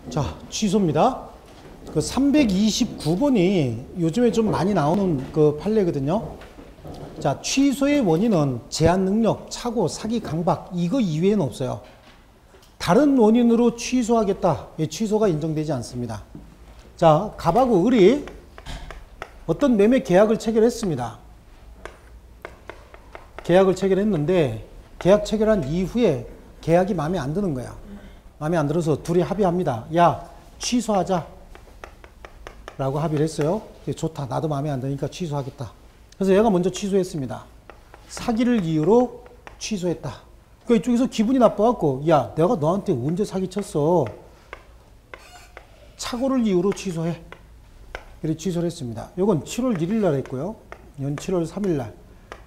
자, 취소입니다. 그 329번이 요즘에 좀 많이 나오는 그 판례거든요. 자, 취소의 원인은 제한 능력, 착오, 사기, 강박 이거 이외에는 없어요. 다른 원인으로 취소하겠다. 취소가 인정되지 않습니다. 자, 갑하고 을이 어떤 매매 계약을 체결했습니다. 계약을 체결했는데 계약 체결한 이후에 계약이 마음에 안 드는 거야. 마음에 안 들어서 둘이 합의합니다. 야, 취소하자 라고 합의를 했어요. 좋다. 나도 마음에 안 드니까 취소하겠다. 그래서 얘가 먼저 취소했습니다. 사기를 이유로 취소했다. 그러니까 이쪽에서 기분이 나빠갖고 야, 내가 너한테 언제 사기쳤어. 착오를 이유로 취소해. 이렇게 취소를 했습니다. 이건 7월 1일 날 했고요. 이건 7월 3일 날,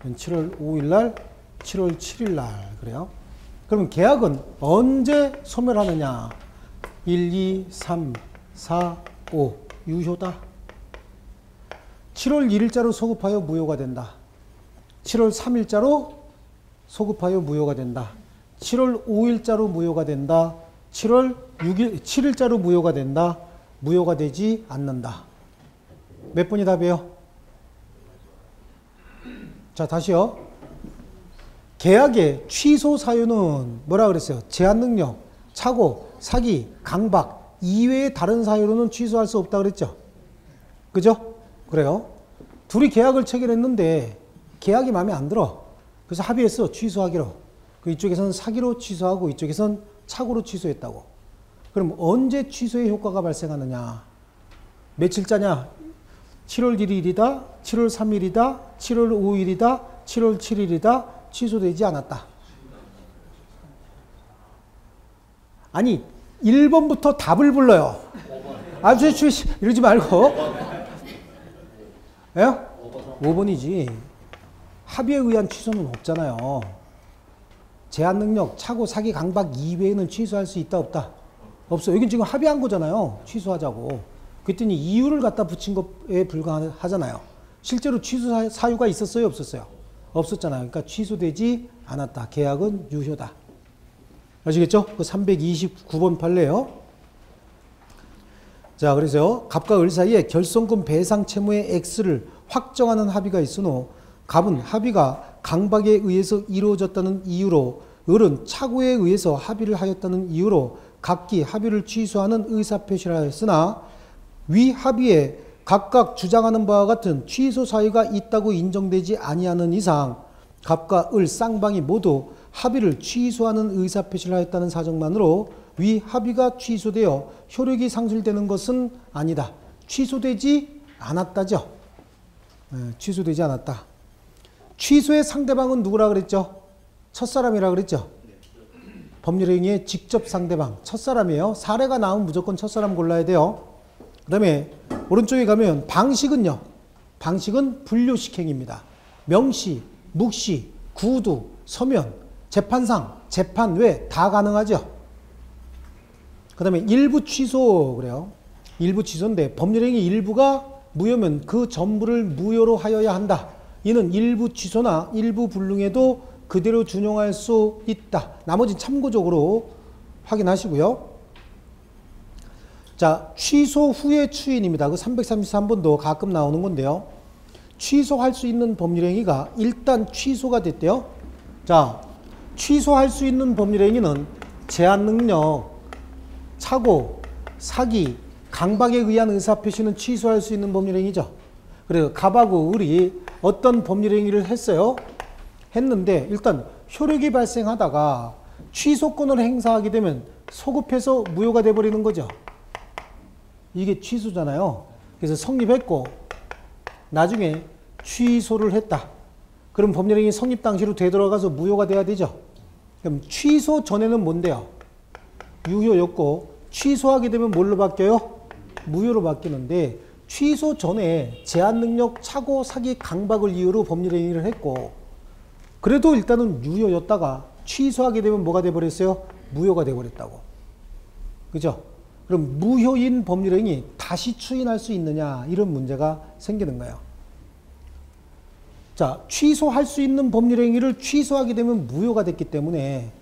이건 7월 5일 날, 7월 7일 날 그래요. 그러면 계약은 언제 소멸하느냐? 1, 2, 3, 4, 5 유효다. 7월 1일자로 소급하여 무효가 된다. 7월 3일자로 소급하여 무효가 된다. 7월 5일자로 무효가 된다. 7월 7일자로 무효가 된다. 무효가 되지 않는다. 몇 번이 답이에요? 자, 다시요. 계약의 취소 사유는 뭐라 그랬어요? 제한 능력, 착오, 사기, 강박 이외의 다른 사유로는 취소할 수 없다 그랬죠? 그죠? 그래요. 둘이 계약을 체결했는데 계약이 마음에 안 들어. 그래서 합의했어. 취소하기로. 그 이쪽에서는 사기로 취소하고 이쪽에서는 착오로 취소했다고. 그럼 언제 취소의 효과가 발생하느냐? 며칠자냐? 7월 1일이다, 7월 3일이다, 7월 5일이다, 7월 7일이다, 취소되지 않았다. 아니, 1번부터 답을 불러요. 아주 이러지 말고. 예? 5번이지. 합의에 의한 취소는 없잖아요. 제한 능력, 착오, 사기, 강박 이외에는 취소할 수 있다, 없다? 없어. 여긴 지금 합의한 거잖아요. 취소하자고. 그랬더니 이유를 갖다 붙인 것에 불과하잖아요. 실제로 취소 사유가 있었어요, 없었어요? 없었잖아요. 그러니까 취소되지 않았다. 계약은 유효다. 아시겠죠? 그 329번 판례요. 자, 그래서 갑과 을 사이에 결손금 배상 채무의 X를 확정하는 합의가 있으므로 갑은 합의가 강박에 의해서 이루어졌다는 이유로 을은 착오에 의해서 합의를 하였다는 이유로 각기 합의를 취소하는 의사표시를 하였으나 위 합의에 각각 주장하는 바와 같은 취소 사유가 있다고 인정되지 아니하는 이상 갑과 을 쌍방이 모두 합의를 취소하는 의사표시를 하였다는 사정만으로 위 합의가 취소되어 효력이 상실되는 것은 아니다. 취소되지 않았다죠. 취소되지 않았다. 취소의 상대방은 누구라 그랬죠? 첫사람이라 그랬죠? 법률행위의 직접 상대방, 첫사람이에요. 사례가 나오면 무조건 첫사람 골라야 돼요. 그 다음에 오른쪽에 가면 방식은요. 방식은 분류식행입니다. 명시, 묵시, 구두, 서면, 재판상, 재판 외 다 가능하죠. 그 다음에 일부 취소 그래요. 일부 취소인데 법률행위 일부가 무효면 그 전부를 무효로 하여야 한다. 이는 일부 취소나 일부 불능에도 그대로 준용할 수 있다. 나머지 참고적으로 확인하시고요. 자, 취소 후의 추인입니다. 그 333번도 가끔 나오는 건데요. 취소할 수 있는 법률행위가 일단 취소가 됐대요. 자, 취소할 수 있는 법률행위는 제한 능력, 착오, 사기, 강박에 의한 의사표시는 취소할 수 있는 법률행위죠. 그래서 갑하고 을이 어떤 법률행위를 했어요? 했는데 일단 효력이 발생하다가 취소권을 행사하게 되면 소급해서 무효가 돼버리는 거죠. 이게 취소잖아요. 그래서 성립했고 나중에 취소를 했다. 그럼 법률행위 성립 당시로 되돌아가서 무효가 돼야 되죠. 그럼 취소 전에는 뭔데요? 유효였고 취소하게 되면 뭘로 바뀌어요? 무효로 바뀌는데 취소 전에 제한 능력, 착오, 사기, 강박을 이유로 법률행위를 했고 그래도 일단은 유효였다가 취소하게 되면 뭐가 돼버렸어요? 무효가 돼버렸다고. 그죠? 그럼 무효인 법률행위 다시 추인할 수 있느냐 이런 문제가 생기는 거예요. 자, 취소할 수 있는 법률행위를 취소하게 되면 무효가 됐기 때문에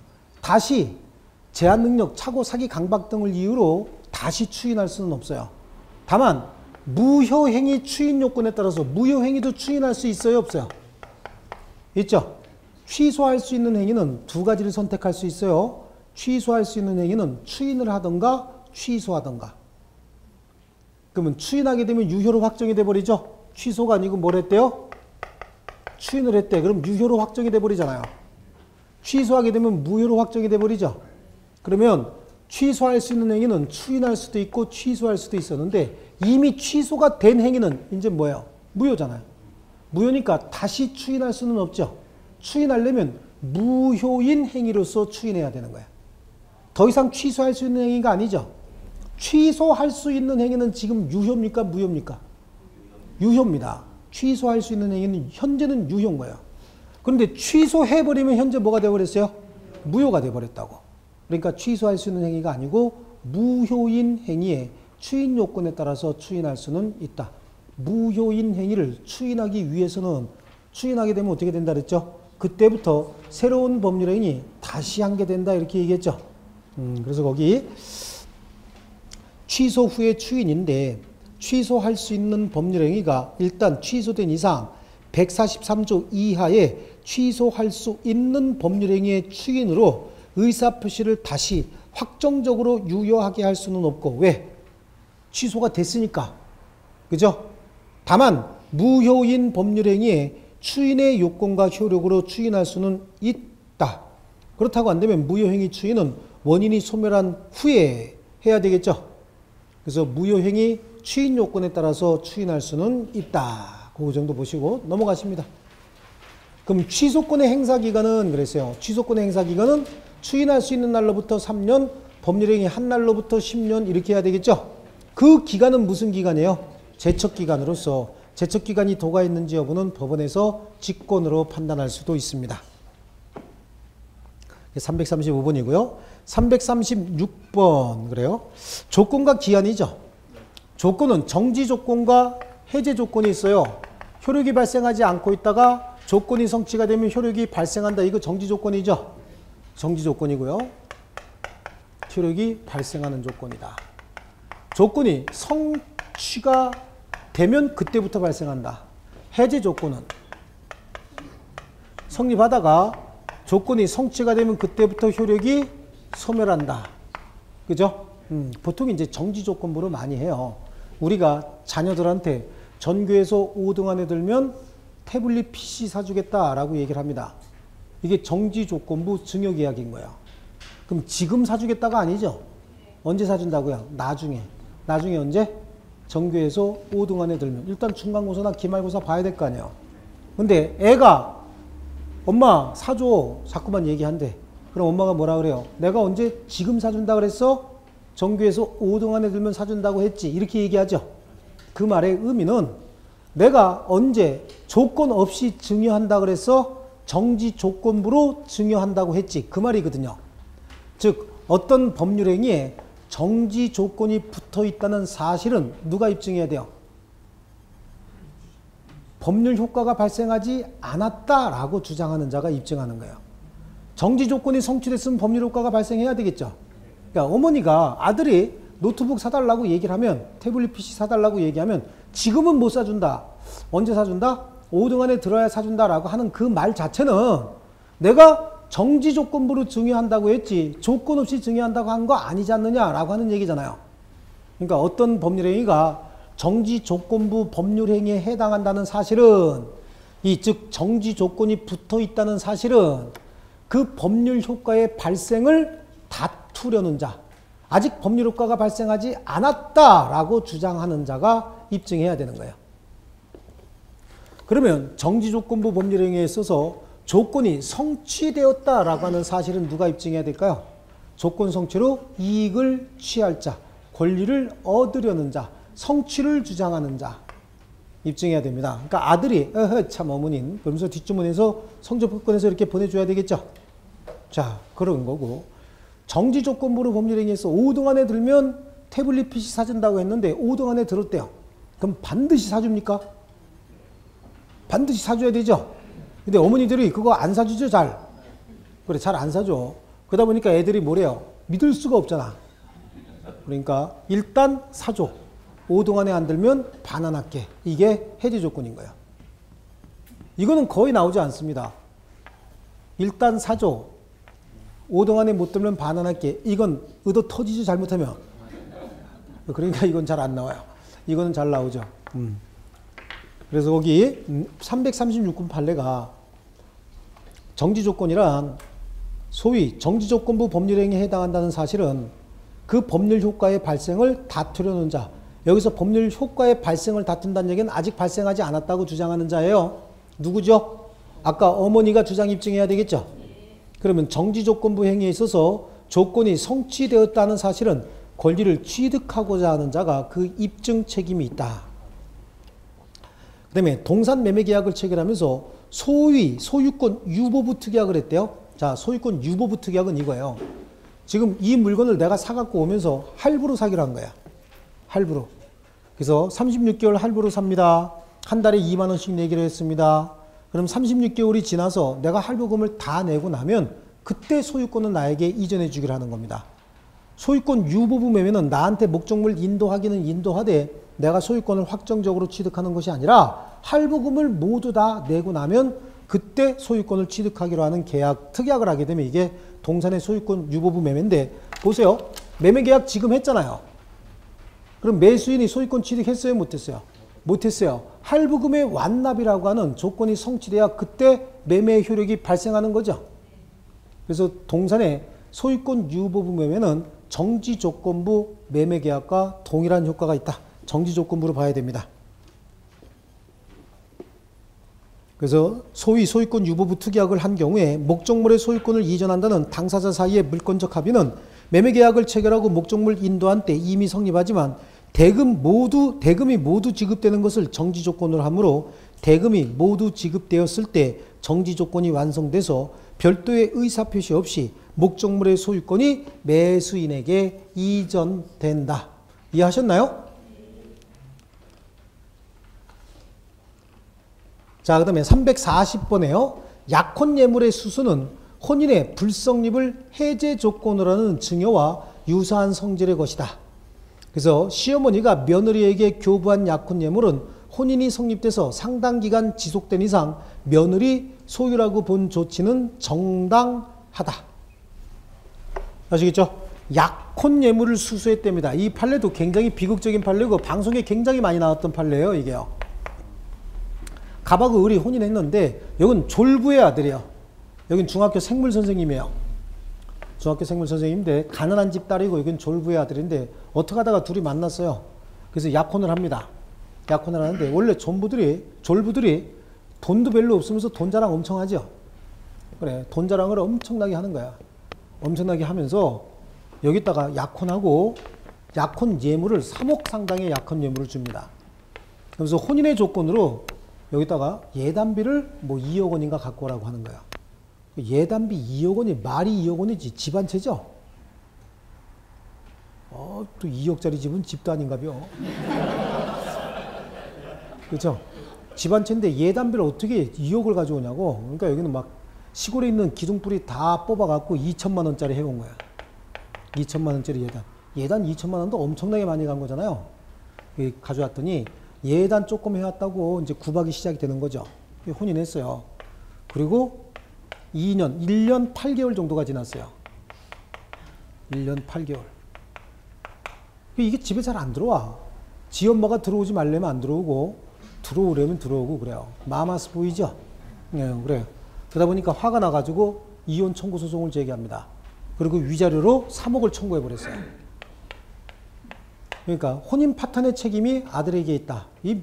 다시 제한 능력, 착오, 사기, 강박 등을 이유로 다시 추인할 수는 없어요. 다만 무효행위 추인 요건에 따라서 무효행위도 추인할 수 있어요, 없어요? 있죠? 취소할 수 있는 행위는 두 가지를 선택할 수 있어요. 취소할 수 있는 행위는 추인을 하던가 취소하던가. 그러면 추인하게 되면 유효로 확정이 돼버리죠? 취소가 아니고 뭘 했대요? 추인을 했대. 그럼 유효로 확정이 돼버리잖아요. 취소하게 되면 무효로 확정이 돼버리죠? 그러면 취소할 수 있는 행위는 추인할 수도 있고 취소할 수도 있었는데 이미 취소가 된 행위는 이제 뭐예요? 무효잖아요. 무효니까 다시 추인할 수는 없죠. 추인하려면 무효인 행위로서 추인해야 되는 거예요. 더 이상 취소할 수 있는 행위가 아니죠. 취소할 수 있는 행위는 지금 유효입니까? 무효입니까? 유효입니다. 취소할 수 있는 행위는 현재는 유효인 거예요. 그런데 취소해버리면 현재 뭐가 되어버렸어요? 무효가 되어버렸다고. 그러니까 취소할 수 있는 행위가 아니고 무효인 행위에 추인 요건에 따라서 추인할 수는 있다. 무효인 행위를 추인하기 위해서는 추인하게 되면 어떻게 된다 그랬죠? 그때부터 새로운 법률행위 다시 한 게 된다 이렇게 얘기했죠. 그래서 거기 취소 후의 추인인데 취소할 수 있는 법률행위가 일단 취소된 이상 143조 이하에 취소할 수 있는 법률행위의 추인으로 의사표시를 다시 확정적으로 유효하게 할 수는 없고 왜? 취소가 됐으니까. 그죠? 다만 무효인 법률행위에 추인의 요건과 효력으로 추인할 수는 있다. 그렇다고 안 되면 무효행위 추인은 원인이 소멸한 후에 해야 되겠죠. 그래서 무효행위 추인 요건에 따라서 추인할 수는 있다. 그 정도 보시고 넘어가십니다. 그럼 취소권의 행사기간은 그랬어요. 취소권의 행사기간은 추인할 수 있는 날로부터 3년, 법률행위 한 날로부터 10년 이렇게 해야 되겠죠. 그 기간은 무슨 기간이에요? 제척기간으로서 제척기간이 도가 있는지 여부는 법원에서 직권으로 판단할 수도 있습니다. 335번이고요. 336번 그래요. 조건과 기한이죠. 조건은 정지 조건과 해제 조건이 있어요. 효력이 발생하지 않고 있다가 조건이 성취가 되면 효력이 발생한다. 이거 정지 조건이죠. 정지 조건이고요. 효력이 발생하는 조건이다. 조건이 성취가 되면 그때부터 발생한다. 해제 조건은 성립하다가 조건이 성취가 되면 그때부터 효력이 소멸한다. 그죠? 보통 이제 정지 조건부로 많이 해요. 우리가 자녀들한테 전교에서 5등 안에 들면 태블릿 PC 사주겠다라고 얘기를 합니다. 이게 정지 조건부 증여 계약인 거예요. 그럼 지금 사주겠다가 아니죠? 언제 사준다고요? 나중에. 나중에 언제? 전교에서 5등 안에 들면. 일단 중간고사나 기말고사 봐야 될 거 아니에요. 근데 애가 엄마 사줘. 자꾸만 얘기한대. 그럼 엄마가 뭐라 그래요? 내가 언제 지금 사준다 그랬어? 전교에서 5등 안에 들면 사준다고 했지. 이렇게 얘기하죠. 그 말의 의미는 내가 언제 조건 없이 증여한다 그랬어? 정지 조건부로 증여한다고 했지. 그 말이거든요. 즉 어떤 법률행위에 정지 조건이 붙어 있다는 사실은 누가 입증해야 돼요? 법률 효과가 발생하지 않았다라고 주장하는 자가 입증하는 거예요. 정지 조건이 성취됐으면 법률 효과가 발생해야 되겠죠. 그러니까 어머니가 아들이 노트북 사달라고 얘기를 하면 태블릿 PC 사달라고 얘기하면 지금은 못 사준다. 언제 사준다? 5등 안에 들어야 사준다라고 하는 그 말 자체는 내가 정지 조건부로 증여한다고 했지 조건 없이 증여한다고 한 거 아니지 않느냐라고 하는 얘기잖아요. 그러니까 어떤 법률행위가 정지 조건부 법률행위에 해당한다는 사실은 즉 정지 조건이 붙어 있다는 사실은 그 법률 효과의 발생을 다투려는 자, 아직 법률 효과가 발생하지 않았다라고 주장하는 자가 입증해야 되는 거예요. 그러면 정지 조건부 법률행위에 있어서 조건이 성취되었다라고 하는 사실은 누가 입증해야 될까요? 조건 성취로 이익을 취할 자, 권리를 얻으려는 자, 성취를 주장하는 자 입증해야 됩니다. 그러니까 아들이 참 어머님 그러면서 뒷주머니에서 성적표 꺼내서 이렇게 보내줘야 되겠죠. 자, 그런 거고 정지 조건부로 법률행위에서 5등 안에 들면 태블릿 PC 사준다고 했는데 5등 안에 들었대요. 그럼 반드시 사줍니까? 반드시 사줘야 되죠. 근데 어머니들이 그거 안 사주죠, 잘. 그래, 잘 안 사줘. 그러다 보니까 애들이 뭐래요? 믿을 수가 없잖아. 그러니까 일단 사줘. 5등 안에 안 들면 반환할게. 이게 해지 조건인 거예요. 이거는 거의 나오지 않습니다. 일단 사줘. 5등 안에 못 들면 반환할게. 이건 의도 터지지 잘못하면. 그러니까 이건 잘 안 나와요. 이거는 잘 나오죠. 그래서 거기 336군 판례가 정지조건이란 소위 정지조건부 법률행위에 해당한다는 사실은 그 법률 효과의 발생을 다투려는 자. 여기서 법률 효과의 발생을 다툰다는 얘기는 아직 발생하지 않았다고 주장하는 자예요. 누구죠? 아까 어머니가 주장 입증해야 되겠죠? 그러면 정지조건부 행위에 있어서 조건이 성취되었다는 사실은 권리를 취득하고자 하는 자가 그 입증 책임이 있다. 그 다음에 동산 매매 계약을 체결하면서 소위 소유권 유보부 특약을 했대요. 자, 소유권 유보부 특약은 이거예요. 지금 이 물건을 내가 사갖고 오면서 할부로 사기로 한 거야. 할부로. 그래서 36개월 할부로 삽니다. 한 달에 2만 원씩 내기로 했습니다. 그럼 36개월이 지나서 내가 할부금을 다 내고 나면 그때 소유권은 나에게 이전해 주기로 하는 겁니다. 소유권 유보부 매매는 나한테 목적물 인도하기는 인도하되 내가 소유권을 확정적으로 취득하는 것이 아니라 할부금을 모두 다 내고 나면 그때 소유권을 취득하기로 하는 계약, 특약을 하게 되면 이게 동산의 소유권 유보부 매매인데 보세요. 매매계약 지금 했잖아요. 그럼 매수인이 소유권 취득했어요? 못했어요? 못했어요. 할부금의 완납이라고 하는 조건이 성취돼야 그때 매매 효력이 발생하는 거죠. 그래서 동산의 소유권 유보부 매매는 정지조건부 매매계약과 동일한 효과가 있다. 정지조건부로 봐야 됩니다. 그래서 소위 소유권 유보부 특약을 한 경우에 목적물의 소유권을 이전한다는 당사자 사이의 물권적 합의는 매매계약을 체결하고 목적물 인도한 때 이미 성립하지만 대금이 모두 지급되는 것을 정지조건으로 하므로 대금이 모두 지급되었을 때 정지조건이 완성돼서 별도의 의사표시 없이 목적물의 소유권이 매수인에게 이전된다. 이해하셨나요? 자, 그 다음에 340번에요. 약혼예물의 수수는 혼인의 불성립을 해제 조건으로 하는 증여와 유사한 성질의 것이다. 그래서 시어머니가 며느리에게 교부한 약혼예물은 혼인이 성립돼서 상당 기간 지속된 이상 며느리 소유라고 본 조치는 정당하다. 아시겠죠? 약혼예물을 수수했답니다. 이 판례도 굉장히 비극적인 판례고 방송에 굉장히 많이 나왔던 판례예요. 이게요. 갑하고 을이 혼인했는데 여긴 졸부의 아들이에요. 여긴 중학교 생물 선생님이에요. 중학교 생물 선생님인데 가난한 집 딸이고 여긴 졸부의 아들인데 어떻게 하다가 둘이 만났어요. 그래서 약혼을 합니다. 약혼을 하는데 원래 졸부들이 돈도 별로 없으면서 돈 자랑 엄청 하죠. 그래, 돈 자랑을 엄청나게 하는 거야. 엄청나게 하면서 여기다가 약혼하고 약혼 예물을 3억 상당의 약혼 예물을 줍니다. 그래서 혼인의 조건으로 여기다가 예단비를 뭐 2억 원인가 갖고 오라고 하는 거야. 예단비 2억 원이 말이 2억 원이지 집 한 채죠. 또 2억짜리 집은 집도 아닌가벼. 그렇죠? 집 한 채인데 예단비를 어떻게 2억을 가져오냐고. 그러니까 여기는 막 시골에 있는 기둥뿌리 다 뽑아갖고 2천만 원짜리 해온 거야. 2천만 원짜리 예단. 예단 2천만 원도 엄청나게 많이 간 거잖아요. 가져왔더니 예단 조금 해왔다고 이제 구박이 시작이 되는 거죠. 혼인했어요. 그리고 1년 8개월 정도가 지났어요. 1년 8개월. 이게 집에 잘 안 들어와. 지 엄마가 들어오지 말려면 안 들어오고, 들어오려면 들어오고 그래요. 마마스 보이죠? 네, 그래요. 그러다 보니까 화가 나가지고 이혼 청구 소송을 제기합니다. 그리고 위자료로 3억을 청구해버렸어요. 그러니까 혼인 파탄의 책임이 아들에게 있다. 이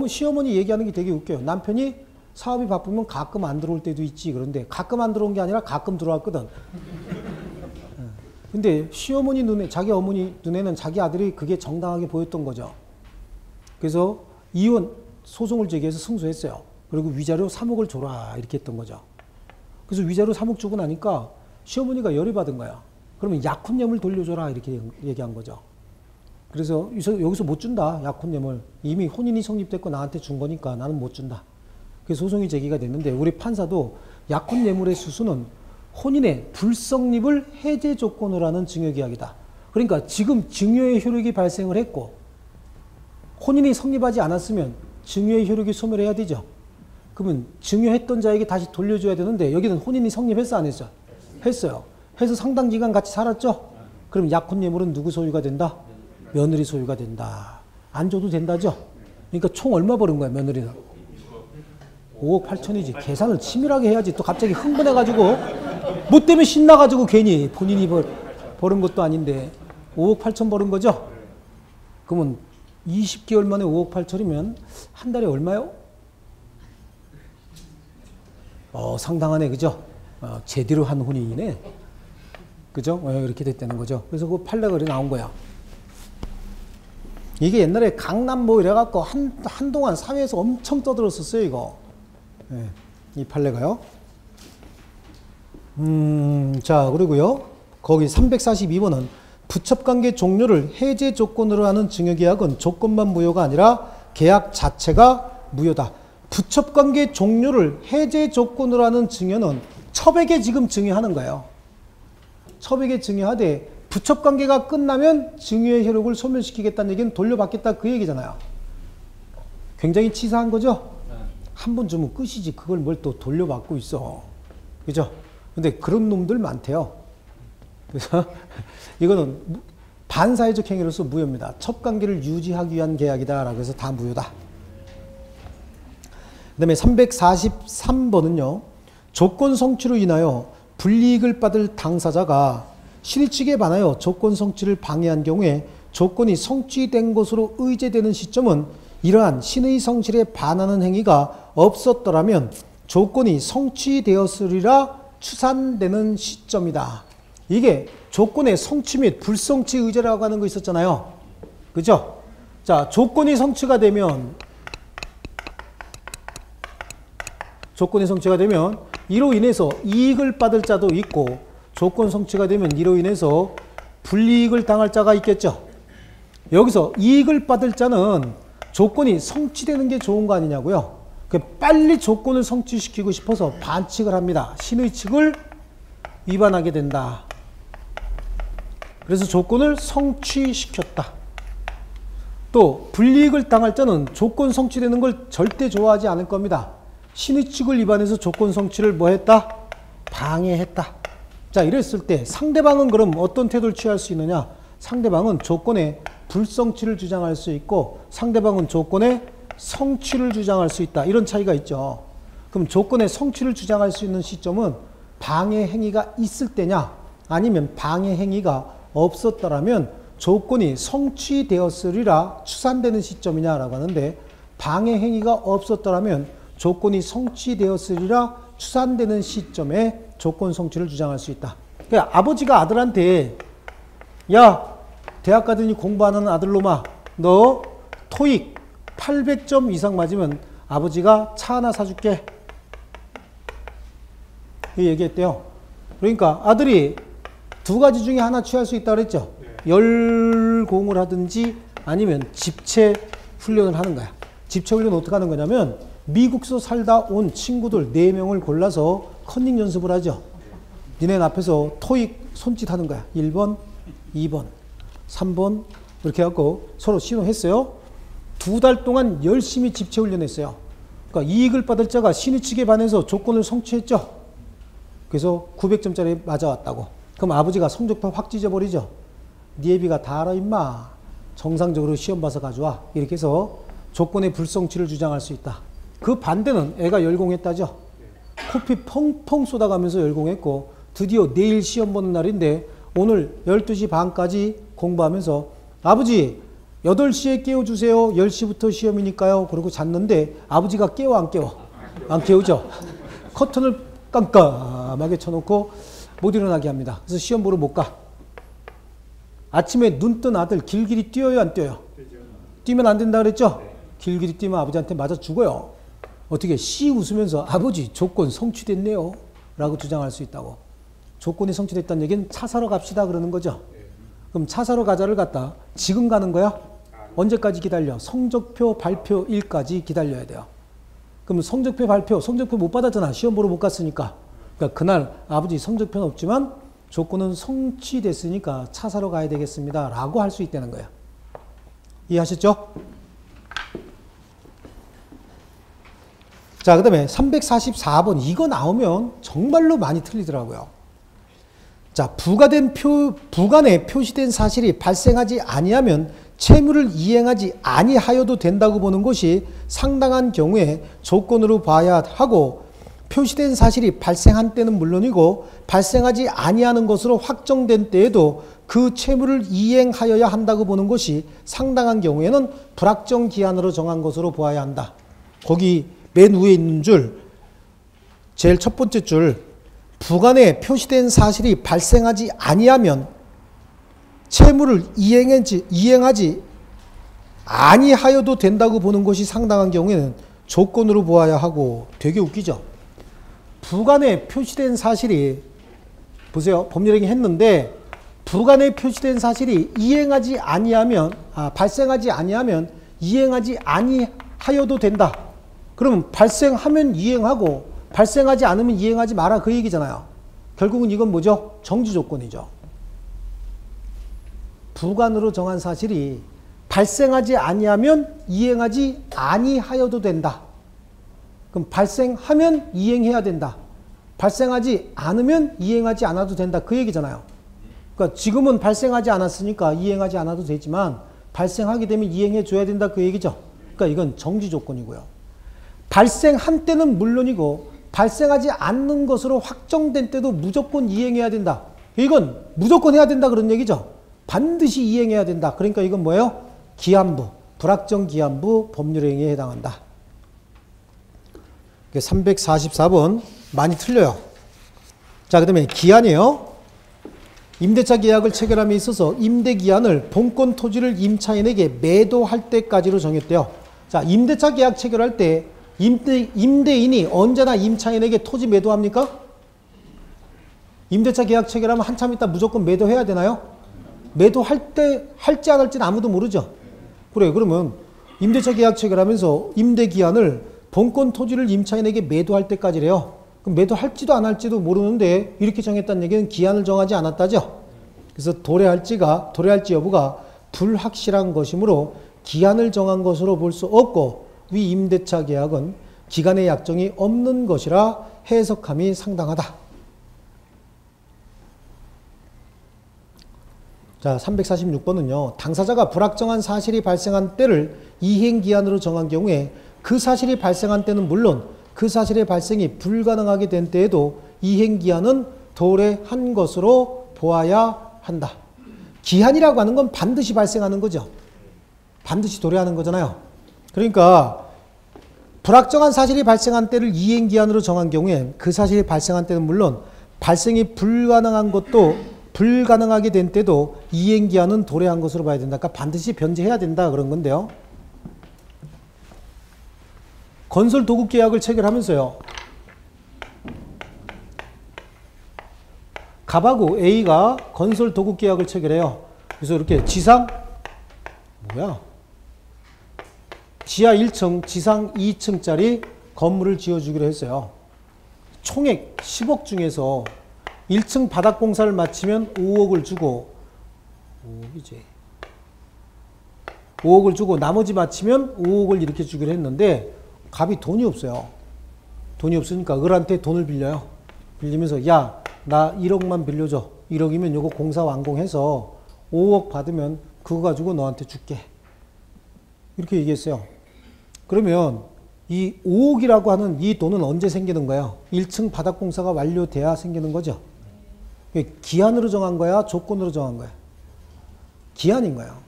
시어머니 얘기하는 게 되게 웃겨요. 남편이 사업이 바쁘면 가끔 안 들어올 때도 있지. 그런데 가끔 안 들어온 게 아니라 가끔 들어왔거든. 근데 시어머니 눈에, 자기 어머니 눈에는 자기 아들이 그게 정당하게 보였던 거죠. 그래서 이혼 소송을 제기해서 승소했어요. 그리고 위자료 3억을 줘라 이렇게 했던 거죠. 그래서 위자료 3억 주고 나니까 시어머니가 열이 받은 거야. 그러면 약혼예물 돌려줘라 이렇게 얘기한 거죠. 그래서 여기서 못 준다. 약혼예물. 이미 혼인이 성립됐고 나한테 준 거니까 나는 못 준다. 그래서 소송이 제기가 됐는데 우리 판사도 약혼예물의 수수는 혼인의 불성립을 해제 조건으로 하는 증여계약이다. 그러니까 지금 증여의 효력이 발생을 했고 혼인이 성립하지 않았으면 증여의 효력이 소멸해야 되죠. 그러면 증여했던 자에게 다시 돌려줘야 되는데 여기는 혼인이 성립했어 안 했어? 했어요. 해서 상당 기간 같이 살았죠. 그럼 약혼 예물은 누구 소유가 된다? 며느리 소유가 된다. 안 줘도 된다죠. 그러니까 총 얼마 벌은 거야 며느리는? 5억 8천이지. 계산을 치밀하게 해야지. 또 갑자기 흥분해가지고 뭐 때문에 신나가지고 괜히 본인이 벌은 것도 아닌데 5억 8천 벌은 거죠? 그러면 20개월 만에 5억 8천이면 한 달에 얼마요? 상당하네, 그죠? 제대로 한 혼인이네. 그죠? 이렇게 됐다는 거죠. 그래서 그 판례가 나온 거야. 이게 옛날에 강남뭐 이래갖고 한동안 사회에서 엄청 떠들었었어요, 이거. 네, 이 판례가요. 자, 그리고요. 거기 342번은 부첩관계 종료를 해제 조건으로 하는 증여계약은 조건만 무효가 아니라 계약 자체가 무효다. 부첩관계 종료를 해제 조건으로 하는 증여는 첩에게 지금 증여하는 거예요. 첩에게 증여하되 부첩관계가 끝나면 증여의 효력을 소멸시키겠다는 얘기는 돌려받겠다 그 얘기잖아요. 굉장히 치사한 거죠? 한 번 주면 끝이지 그걸 뭘 또 돌려받고 있어. 그죠? 근데 그런 놈들 많대요. 그래서 이거는 반사회적 행위로서 무효입니다. 첩관계를 유지하기 위한 계약이다라고 해서 다 무효다. 그 다음에 343번은요. 조건 성취로 인하여 불이익을 받을 당사자가 신의 측에 반하여 조건 성취를 방해한 경우에 조건이 성취된 것으로 의제되는 시점은 이러한 신의 성실에 반하는 행위가 없었더라면 조건이 성취되었으리라 추산되는 시점이다. 이게 조건의 성취 및 불성취 의제라고 하는 거 있었잖아요. 그죠? 자, 조건이 성취가 되면 이로 인해서 이익을 받을 자도 있고 조건 성취가 되면 이로 인해서 불이익을 당할 자가 있겠죠. 여기서 이익을 받을 자는 조건이 성취되는 게 좋은 거 아니냐고요. 빨리 조건을 성취시키고 싶어서 반칙을 합니다. 신의 측을 위반하게 된다. 그래서 조건을 성취시켰다. 또 불이익을 당할 자는 조건 성취되는 걸 절대 좋아하지 않을 겁니다. 신의 측을 위반해서 조건 성취를 뭐 했다? 방해했다. 자, 이랬을 때 상대방은 그럼 어떤 태도를 취할 수 있느냐? 상대방은 조건의 불성취를 주장할 수 있고 상대방은 조건의 성취를 주장할 수 있다. 이런 차이가 있죠. 그럼 조건의 성취를 주장할 수 있는 시점은 방해 행위가 있을 때냐? 아니면 방해 행위가 없었더라면 조건이 성취되었으리라 추산되는 시점이냐라고 하는데 방해 행위가 없었더라면 조건이 성취되었으리라 추산되는 시점에 조건 성취를 주장할 수 있다. 그러니까 아버지가 아들한테 야, 대학 가더니 공부하는 아들놈아, 너 토익 800점 이상 맞으면 아버지가 차 하나 사줄게. 이 얘기했대요. 그러니까 아들이 두 가지 중에 하나 취할 수 있다고 그랬죠. 열공을 하든지 아니면 집체 훈련을 하는 거야. 집체 훈련은 어떻게 하는 거냐면 미국에서 살다 온 친구들 4명을 골라서 컨닝 연습을 하죠. 니네 앞에서 토익 손짓 하는 거야. 1번, 2번, 3번 이렇게 해갖고 서로 신호했어요. 2달 동안 열심히 집체 훈련했어요. 그러니까 이익을 받을 자가 신의 측에 반해서 조건을 성취했죠. 그래서 900점짜리 맞아왔다고. 그럼 아버지가 성적표 확 찢어버리죠. 네 애비가 다 알아 임마. 정상적으로 시험 봐서 가져와. 이렇게 해서 조건의 불성취를 주장할 수 있다. 그 반대는 애가 열공했다죠. 코피 펑펑 쏟아가면서 열공했고 드디어 내일 시험 보는 날인데 오늘 12시 반까지 공부하면서 아버지 8시에 깨워주세요. 10시부터 시험이니까요. 그러고 잤는데 아버지가 깨워 안 깨워? 안 깨우죠. 커튼을 깜깜하게 쳐놓고 못 일어나게 합니다. 그래서 시험 보러 못 가. 아침에 눈 뜬 아들 길길이 뛰어요 안 뛰어요? 뛰면 안 된다 그랬죠? 길길이 뛰면 아버지한테 맞아 죽어요. 어떻게 씨 웃으면서 아버지 조건 성취됐네요 라고 주장할 수 있다고. 조건이 성취됐다는 얘기는 차 사러 갑시다 그러는 거죠. 그럼 차 사러 가자를 갖다 지금 가는 거야? 언제까지 기다려? 성적표 발표일까지 기다려야 돼요. 그럼 성적표 못 받았잖아. 시험 보러 못 갔으니까. 그러니까 그날 아버지 성적표는 없지만 조건은 성취됐으니까 차 사러 가야 되겠습니다. 라고 할 수 있다는 거예요. 이해하셨죠? 자, 그 다음에 344번. 이거 나오면 정말로 많이 틀리더라고요. 자, 부간에 표시된 사실이 발생하지 아니하면 채무를 이행하지 아니하여도 된다고 보는 것이 상당한 경우에 조건으로 봐야 하고, 표시된 사실이 발생한 때는 물론이고 발생하지 아니하는 것으로 확정된 때에도 그 채무를 이행하여야 한다고 보는 것이 상당한 경우에는 불확정 기한으로 정한 것으로 보아야 한다. 거기 맨 위에 있는 줄, 제일 첫 번째 줄, 부간에 표시된 사실이 발생하지 아니하면 채무를 이행하지 아니하여도 된다고 보는 것이 상당한 경우에는 조건으로 보아야 하고. 되게 웃기죠? 부간에 표시된 사실이, 보세요. 법률행위 했는데 부간에 표시된 사실이 발생하지 아니하면 이행하지 아니하여도 된다. 그러면 발생하면 이행하고 발생하지 않으면 이행하지 마라, 그 얘기잖아요. 결국은 이건 뭐죠? 정지 조건이죠. 부간으로 정한 사실이 발생하지 아니하면 이행하지 아니하여도 된다. 그럼 발생하면 이행해야 된다. 발생하지 않으면 이행하지 않아도 된다. 그 얘기잖아요. 그러니까 지금은 발생하지 않았으니까 이행하지 않아도 되지만 발생하게 되면 이행해 줘야 된다. 그 얘기죠. 그러니까 이건 정지 조건이고요. 발생한 때는 물론이고 발생하지 않는 것으로 확정된 때도 무조건 이행해야 된다. 이건 무조건 해야 된다 그런 얘기죠. 반드시 이행해야 된다. 그러니까 이건 뭐예요? 기한부, 불확정 기한부 법률행위에 해당한다. 344번 많이 틀려요. 자, 그 다음에 기한이에요. 임대차 계약을 체결함에 있어서 임대기한을 본권 토지를 임차인에게 매도할 때까지로 정했대요. 자, 임대차 계약 체결할 때 임대인이 언제나 임차인에게 토지 매도합니까? 임대차 계약 체결하면 한참 있다 무조건 매도해야 되나요? 매도할 때 할지 안 할지는 아무도 모르죠. 그래, 그러면 임대차 계약 체결하면서 임대기한을 본권 토지를 임차인에게 매도할 때까지래요. 그럼 매도할지도 안 할지도 모르는데 이렇게 정했다는 얘기는 기한을 정하지 않았다죠. 그래서 도래할지 여부가 불확실한 것이므로 기한을 정한 것으로 볼 수 없고, 위 임대차 계약은 기간의 약정이 없는 것이라 해석함이 상당하다. 자, 346번은요. 당사자가 불확정한 사실이 발생한 때를 이행기한으로 정한 경우에 그 사실이 발생한 때는 물론 그 사실의 발생이 불가능하게 된 때에도 이행기한은 도래한 것으로 보아야 한다. 기한이라고 하는 건 반드시 발생하는 거죠. 반드시 도래하는 거잖아요. 그러니까 불확정한 사실이 발생한 때를 이행기한으로 정한 경우에 그 사실이 발생한 때는 물론 발생이 불가능하게 된 때도 이행기한은 도래한 것으로 봐야 된다. 그러니까 반드시 변제해야 된다 그런 건데요. 건설 도급 계약을 체결하면서요. 갑하고 A가 건설 도급 계약을 체결해요. 그래서 이렇게 지하 1층, 지상 2층짜리 건물을 지어주기로 했어요. 총액 10억 중에서 1층 바닥 공사를 마치면 5억을 주고, 5억을 주고 나머지 마치면 5억을 이렇게 주기로 했는데 갑이 돈이 없어요. 돈이 없으니까 을한테 돈을 빌려요. 빌리면서 야, 나 1억만 빌려줘. 1억이면 요거 공사 완공해서 5억 받으면 그거 가지고 너한테 줄게. 이렇게 얘기했어요. 그러면 이 5억이라고 하는 이 돈은 언제 생기는 거예요? 1층 바닥 공사가 완료돼야 생기는 거죠. 기한으로 정한 거야? 조건으로 정한 거야? 기한인 거예요.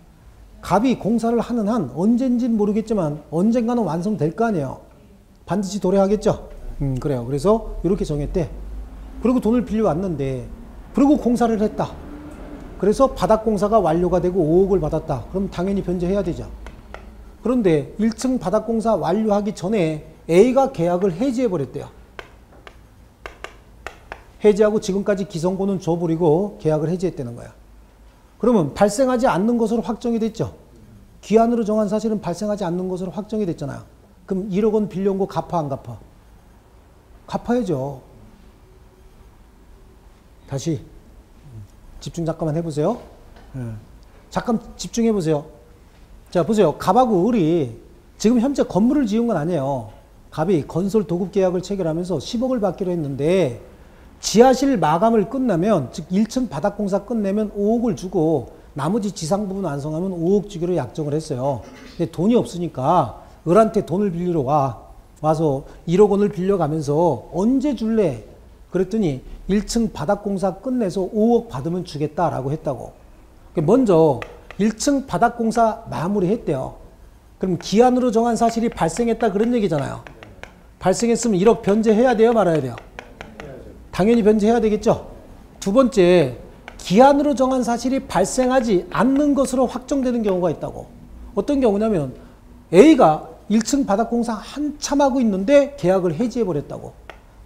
갑이 공사를 하는 한 언젠지는 모르겠지만 언젠가는 완성될 거 아니에요. 반드시 도래하겠죠. 그래요. 그래서 이렇게 정했대. 그리고 돈을 빌려왔는데, 그리고 공사를 했다. 그래서 바닥 공사가 완료가 되고 5억을 받았다. 그럼 당연히 변제해야 되죠. 그런데 1층 바닥 공사 완료하기 전에 A가 계약을 해지해버렸대요. 해지하고 지금까지 기성권은 줘버리고 계약을 해지했다는 거야. 그러면 발생하지 않는 것으로 확정이 됐죠. 기한으로 정한 사실은 발생하지 않는 것으로 확정이 됐잖아요. 그럼 1억 원 빌려온 거 갚아 안 갚아? 갚아야죠. 다시 집중 잠깐만 해보세요. 잠깐 집중해보세요. 자, 보세요. 갑하고 을이 지금 현재 건물을 지은 건 아니에요. 갑이 건설 도급 계약을 체결하면서 10억을 받기로 했는데 지하실 마감을 끝나면, 즉 1층 바닥 공사 끝내면 5억을 주고 나머지 지상 부분 완성하면 5억 주기로 약정을 했어요. 근데 돈이 없으니까 을한테 돈을 빌리러 와서 1억 원을 빌려가면서 언제 줄래? 그랬더니 1층 바닥 공사 끝내서 5억 받으면 주겠다라고 했다고. 먼저 1층 바닥 공사 마무리했대요. 그럼 기한으로 정한 사실이 발생했다 그런 얘기잖아요. 발생했으면 1억 변제해야 돼요, 말아야 돼요? 당연히 변제해야 되겠죠. 두 번째, 기한으로 정한 사실이 발생하지 않는 것으로 확정되는 경우가 있다고. 어떤 경우냐면 A가 1층 바닥 공사 한참 하고 있는데 계약을 해지해버렸다고.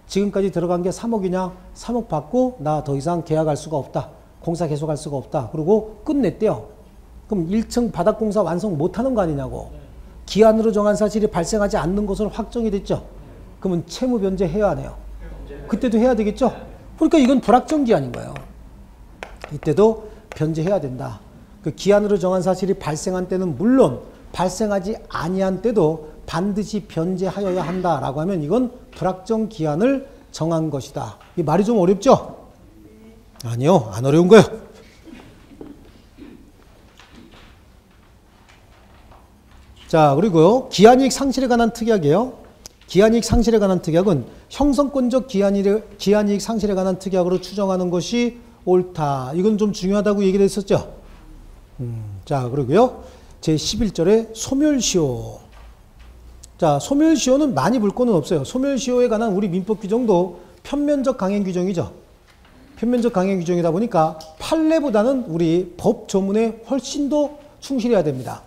지금까지 들어간 게 3억이냐? 3억 받고 나 더 이상 계약할 수가 없다. 공사 계속할 수가 없다. 그리고 끝냈대요. 그럼 1층 바닥 공사 완성 못하는 거 아니냐고. 기한으로 정한 사실이 발생하지 않는 것으로 확정이 됐죠. 그러면 채무 변제해야 하네요. 그때도 해야 되겠죠. 그러니까 이건 불확정 기한인 거예요. 이때도 변제해야 된다. 그 기한으로 정한 사실이 발생한 때는 물론 발생하지 아니한 때도 반드시 변제하여야 한다라고 하면 이건 불확정 기한을 정한 것이다. 이 말이 좀 어렵죠? 아니요, 안 어려운 거예요. 자, 그리고요, 기한이익 상실에 관한 특약이에요. 기한이익 상실에 관한 특약은 형성권적 기한이익 상실에 관한 특약으로 추정하는 것이 옳다. 이건 좀 중요하다고 얘기를 했었죠. 자, 그리고요, 제11절에 소멸시효. 자, 소멸시효는 많이 볼 거는 없어요. 소멸시효에 관한 우리 민법 규정도 편면적 강행 규정이죠. 편면적 강행 규정이다 보니까 판례보다는 우리 법 조문에 훨씬 더 충실해야 됩니다.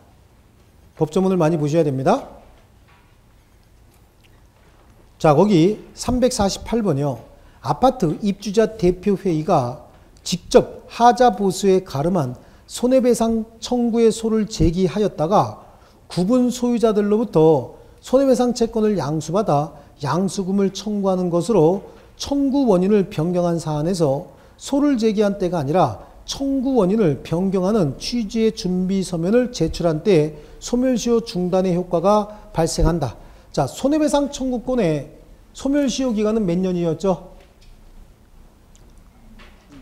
법 조문을 많이 보셔야 됩니다. 자, 거기 348번이요. 아파트 입주자 대표회의가 직접 하자 보수에 가름한 손해배상 청구의 소를 제기하였다가 구분 소유자들로부터 손해배상 채권을 양수받아 양수금을 청구하는 것으로 청구 원인을 변경한 사안에서 소를 제기한 때가 아니라 청구 원인을 변경하는 취지의 준비 서면을 제출한 때 소멸시효 중단의 효과가 발생한다. 자, 손해배상 청구권의 소멸시효 기간은 몇 년이었죠?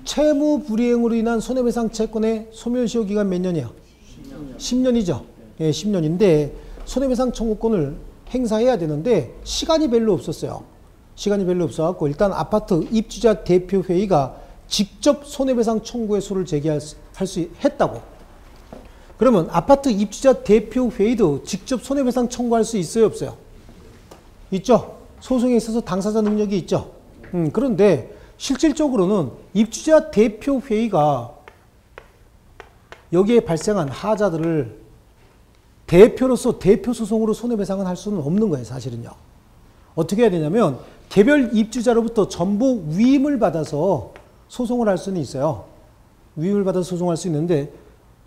채무 불이행으로 인한 손해배상 채권의 소멸시효 기간 몇 년이요? 10년이죠. 예, 10년인데 손해배상 청구권을 행사해야 되는데 시간이 별로 없었어요. 시간이 별로 없어갖고 일단 아파트 입주자 대표회의가 직접 손해배상 청구의 소를 제기할 수 했다고. 그러면 아파트 입주자 대표회의도 직접 손해배상 청구할 수 있어요, 없어요? 있죠. 소송에 있어서 당사자 능력이 있죠. 그런데 실질적으로는 입주자 대표회의가 여기에 발생한 하자들을 대표로서 대표소송으로 손해배상을 할 수는 없는 거예요, 사실은요. 어떻게 해야 되냐면 개별 입주자로부터 전부 위임을 받아서 소송을 할 수는 있어요. 위임을 받아서 소송할 수 있는데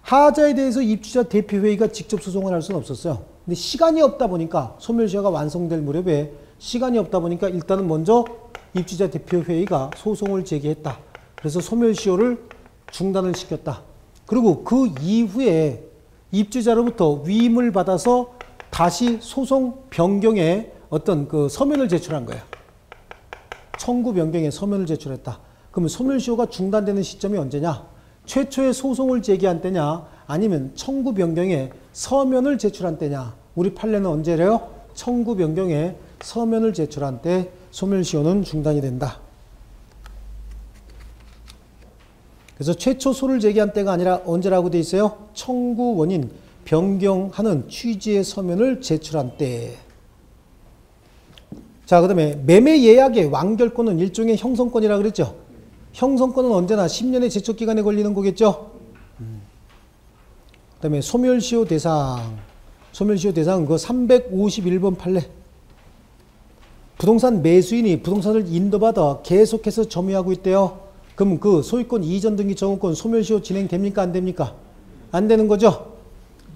하자에 대해서 입주자 대표회의가 직접 소송을 할 수는 없었어요. 근데 시간이 없다 보니까 소멸시효가 완성될 무렵에 시간이 없다 보니까 일단은 먼저 입주자 대표회의가 소송을 제기했다. 그래서 소멸시효를 중단을 시켰다. 그리고 그 이후에 입주자로부터 위임을 받아서 다시 소송 변경에 어떤 그 서면을 제출한 거예요. 청구 변경에 서면을 제출했다. 그러면 소멸시효가 중단되는 시점이 언제냐? 최초의 소송을 제기한 때냐? 아니면 청구 변경에 서면을 제출한 때냐? 우리 판례는 언제래요? 청구 변경에 서면을 제출한 때 소멸시효는 중단이 된다. 그래서 최초 소를 제기한 때가 아니라 언제라고 돼 있어요? 청구 원인 변경하는 취지의 서면을 제출한 때. 자, 그 다음에 매매 예약의 완결권은 일종의 형성권이라고 그랬죠. 형성권은 언제나 10년의 제척기간에 걸리는 거겠죠. 그 다음에 소멸시효 대상. 소멸시효 대상은 그 351번 판례. 부동산 매수인이 부동산을 인도받아 계속해서 점유하고 있대요. 그럼 그 소유권 이전 등기 정후권 소멸시효 진행됩니까? 안 됩니까? 안 되는 거죠.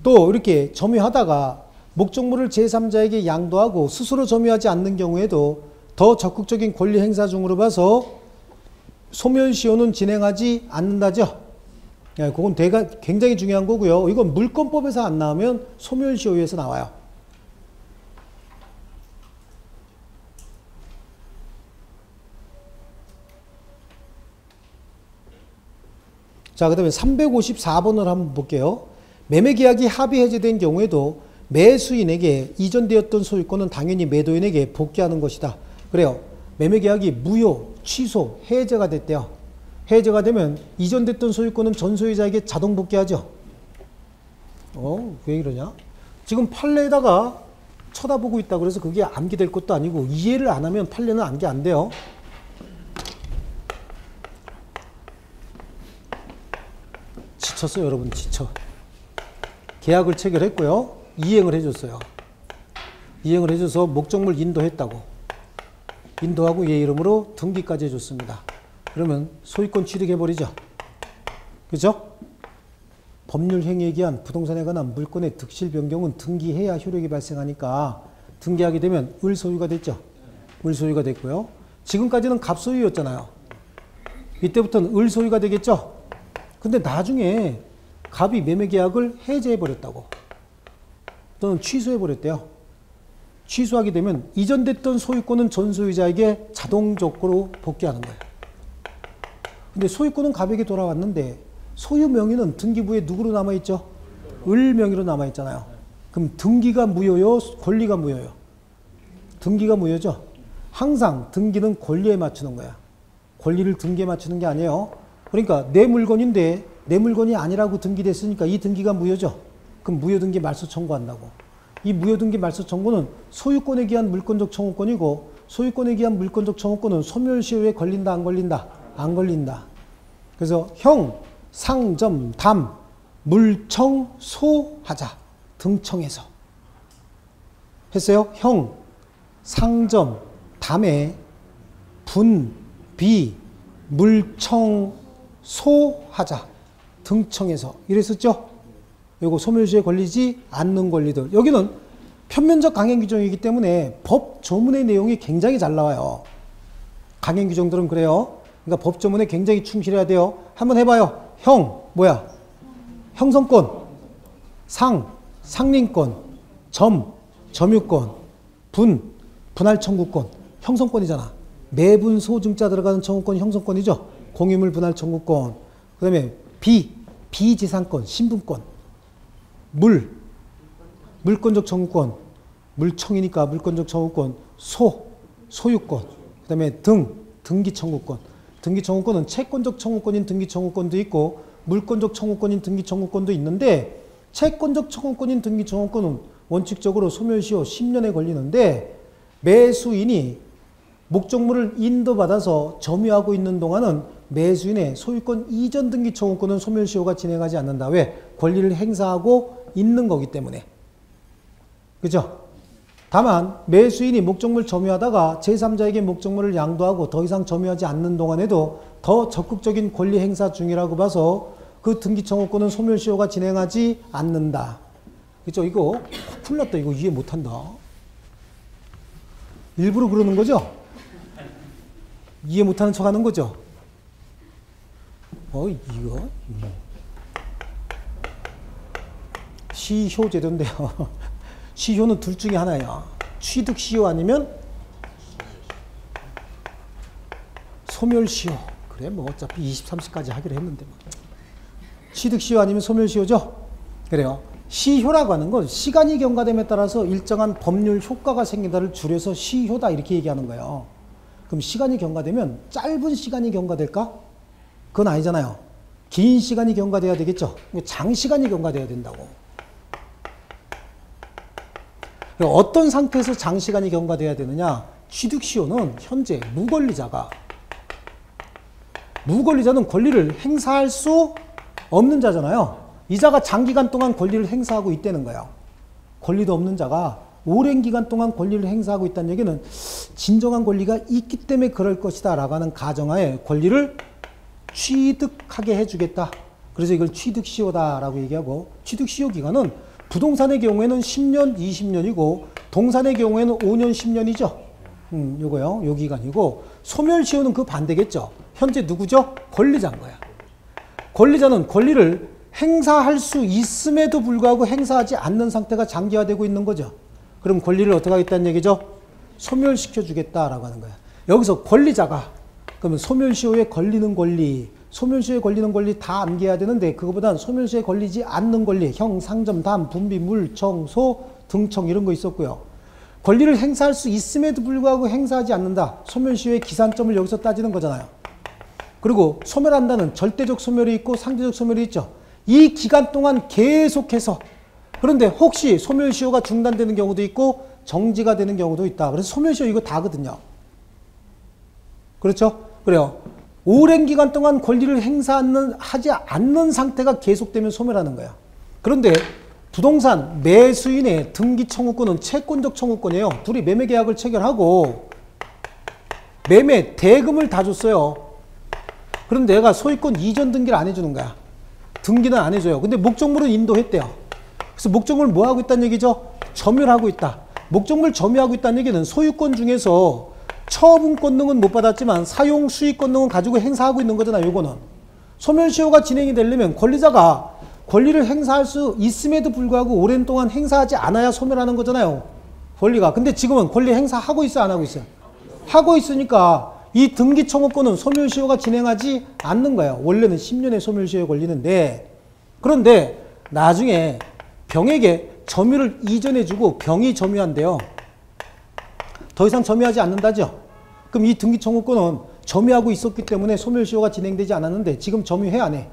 또 이렇게 점유하다가 목적물을 제3자에게 양도하고 스스로 점유하지 않는 경우에도 더 적극적인 권리 행사 중으로 봐서 소멸시효는 진행하지 않는다죠. 예, 그건 굉장히 중요한 거고요. 이건 물권법에서 안 나오면 소멸시효에서 나와요. 자, 그 다음에 354번을 한번 볼게요. 매매계약이 합의 해제된 경우에도 매수인에게 이전되었던 소유권은 당연히 매도인에게 복귀하는 것이다. 그래요. 매매계약이 무효, 취소, 해제가 됐대요. 해제가 되면 이전됐던 소유권은 전 소유자에게 자동 복귀하죠. 왜 이러냐? 지금 판례에다가 쳐다보고 있다 그래서 그게 암기될 것도 아니고 이해를 안 하면 판례는 암기 안 돼요. 지쳤어요, 여러분. 지쳐. 계약을 체결했고요. 이행을 해줬어요. 이행을 해줘서 목적물 인도했다고. 인도하고 얘 이름으로 등기까지 해줬습니다. 그러면 소유권 취득해버리죠. 그죠? 법률 행위에 기한 부동산에 관한 물권의 득실 변경은 등기해야 효력이 발생하니까 등기하게 되면 을소유가 됐죠. 을소유가 됐고요. 지금까지는 갑소유였잖아요. 이때부터는 을소유가 되겠죠. 근데 나중에 갑이 매매계약을 해제해버렸다고. 또는 취소해버렸대요. 취소하게 되면 이전됐던 소유권은 전 소유자에게 자동적으로 복귀하는 거예요. 근데 소유권은 갑에게 돌아왔는데 소유 명의는 등기부에 누구로 남아있죠? 을 명의로 남아있잖아요. 그럼 등기가 무효요? 권리가 무효요? 등기가 무효죠? 항상 등기는 권리에 맞추는 거야. 권리를 등기에 맞추는 게 아니에요. 그러니까 내 물건인데 내 물건이 아니라고 등기됐으니까 이 등기가 무효죠. 그럼 무효등기 말소 청구한다고. 이 무효등기 말소 청구는 소유권에 기한 물권적 청구권이고 소유권에 기한 물권적 청구권은 소멸시효에 걸린다 안 걸린다? 안 걸린다. 그래서 형, 상, 점, 담, 물청, 소 하자. 등청해서. 했어요? 형, 상점, 담에 분, 비, 물청, 소 하자. 등청해서. 이랬었죠? 요거 소멸시효에 걸리지 않는 권리들. 여기는 편면적 강행 규정이기 때문에 법 조문의 내용이 굉장히 잘 나와요. 강행 규정들은 그래요. 그러니까 법 조문에 굉장히 충실해야 돼요. 한번 해봐요. 형, 뭐야? 형성권. 상, 상린권. 점, 점유권. 분, 분할 청구권. 형성권이잖아. 매분 소증자 들어가는 청구권이 형성권이죠. 공유물 분할 청구권. 그 다음에 비지상권, 신분권. 물권적 청구권. 물청이니까 물권적 청구권. 소유권. 그 다음에 등기 청구권. 등기 청구권은 채권적 청구권인 등기 청구권도 있고 물권적 청구권인 등기 청구권도 있는데 채권적 청구권인 등기 청구권은 원칙적으로 소멸시효 10년에 걸리는데 매수인이 목적물을 인도받아서 점유하고 있는 동안은 매수인의 소유권 이전 등기 청구권은 소멸시효가 진행하지 않는다. 왜? 권리를 행사하고 있는 거기 때문에. 그죠? 다만 매수인이 목적물 점유하다가 제3자에게 목적물을 양도하고 더 이상 점유하지 않는 동안에도 더 적극적인 권리 행사 중이라고 봐서 그 등기 청구권은 소멸시효가 진행하지 않는다. 그죠? 이거 큰일 났다. 이거 이해 못한다. 일부러 그러는 거죠? 이해 못하는 척 하는 거죠? 이거 시효제도인데요. 시효는 둘 중에 하나야. 취득시효 아니면 소멸시효. 그래 뭐 어차피 20, 30까지 하기로 했는데 뭐. 취득시효 아니면 소멸시효죠? 그래요. 시효라고 하는 건 시간이 경과됨에 따라서 일정한 법률 효과가 생긴다를 줄여서 시효다 이렇게 얘기하는 거예요. 그럼 시간이 경과되면 짧은 시간이 경과될까? 그건 아니잖아요. 긴 시간이 경과돼야 되겠죠. 장시간이 경과돼야 된다고. 어떤 상태에서 장시간이 경과돼야 되느냐? 취득시효는 현재 무권리자는 권리를 행사할 수 없는 자잖아요. 이 자가 장기간 동안 권리를 행사하고 있다는 거예요. 권리도 없는 자가 오랜 기간 동안 권리를 행사하고 있다는 얘기는 진정한 권리가 있기 때문에 그럴 것이다 라고 하는 가정하에 권리를 취득하게 해주겠다. 그래서 이걸 취득시효다라고 얘기하고 취득시효 기간은 부동산의 경우에는 10년, 20년이고 동산의 경우에는 5년, 10년이죠. 요거요. 요 기간이고 소멸시효는 그 반대겠죠. 현재 누구죠? 권리자인 거야. 권리자는 권리를 행사할 수 있음에도 불구하고 행사하지 않는 상태가 장기화되고 있는 거죠. 그럼 권리를 어떻게 하겠다는 얘기죠? 소멸시켜 주겠다라고 하는 거야. 여기서 권리자가 그러면 소멸시효에 걸리는 권리, 소멸시효에 걸리는 권리 다 암기해야 되는데 그거보단 소멸시효에 걸리지 않는 권리, 형, 상점, 담, 분비, 물, 청, 소, 등청 이런 거 있었고요. 권리를 행사할 수 있음에도 불구하고 행사하지 않는다. 소멸시효의 기산점을 여기서 따지는 거잖아요. 그리고 소멸한다는 절대적 소멸이 있고 상대적 소멸이 있죠. 이 기간 동안 계속해서 그런데 혹시 소멸시효가 중단되는 경우도 있고 정지가 되는 경우도 있다. 그래서 소멸시효 이거 다거든요. 그렇죠? 그래요. 오랜 기간 동안 권리를 하지 않는 상태가 계속되면 소멸하는 거야. 그런데 부동산 매수인의 등기 청구권은 채권적 청구권이에요. 둘이 매매 계약을 체결하고 매매 대금을 다 줬어요. 그런데 내가 소유권 이전 등기를 안 해주는 거야. 등기는 안 해줘요. 근데 목적물은 인도했대요. 그래서 목적물 뭐 하고 있다는 얘기죠? 점유하고 있다. 목적물 점유하고 있다는 얘기는 소유권 중에서 처분 권능은 못 받았지만 사용 수익 권능은 가지고 행사하고 있는 거잖아요. 요거는 소멸시효가 진행이 되려면 권리자가 권리를 행사할 수 있음에도 불구하고 오랜 동안 행사하지 않아야 소멸하는 거잖아요. 권리가. 근데 지금은 권리 행사하고 있어 안 하고 있어요? 하고 있으니까 이 등기 청구권은 소멸시효가 진행하지 않는 거예요. 원래는 10년의 소멸시효에 걸리는데 그런데 나중에 병에게 점유를 이전해주고 병이 점유한대요. 더 이상 점유하지 않는다죠. 그럼 이 등기 청구권은 점유하고 있었기 때문에 소멸시효가 진행되지 않았는데 지금 점유해 안 해?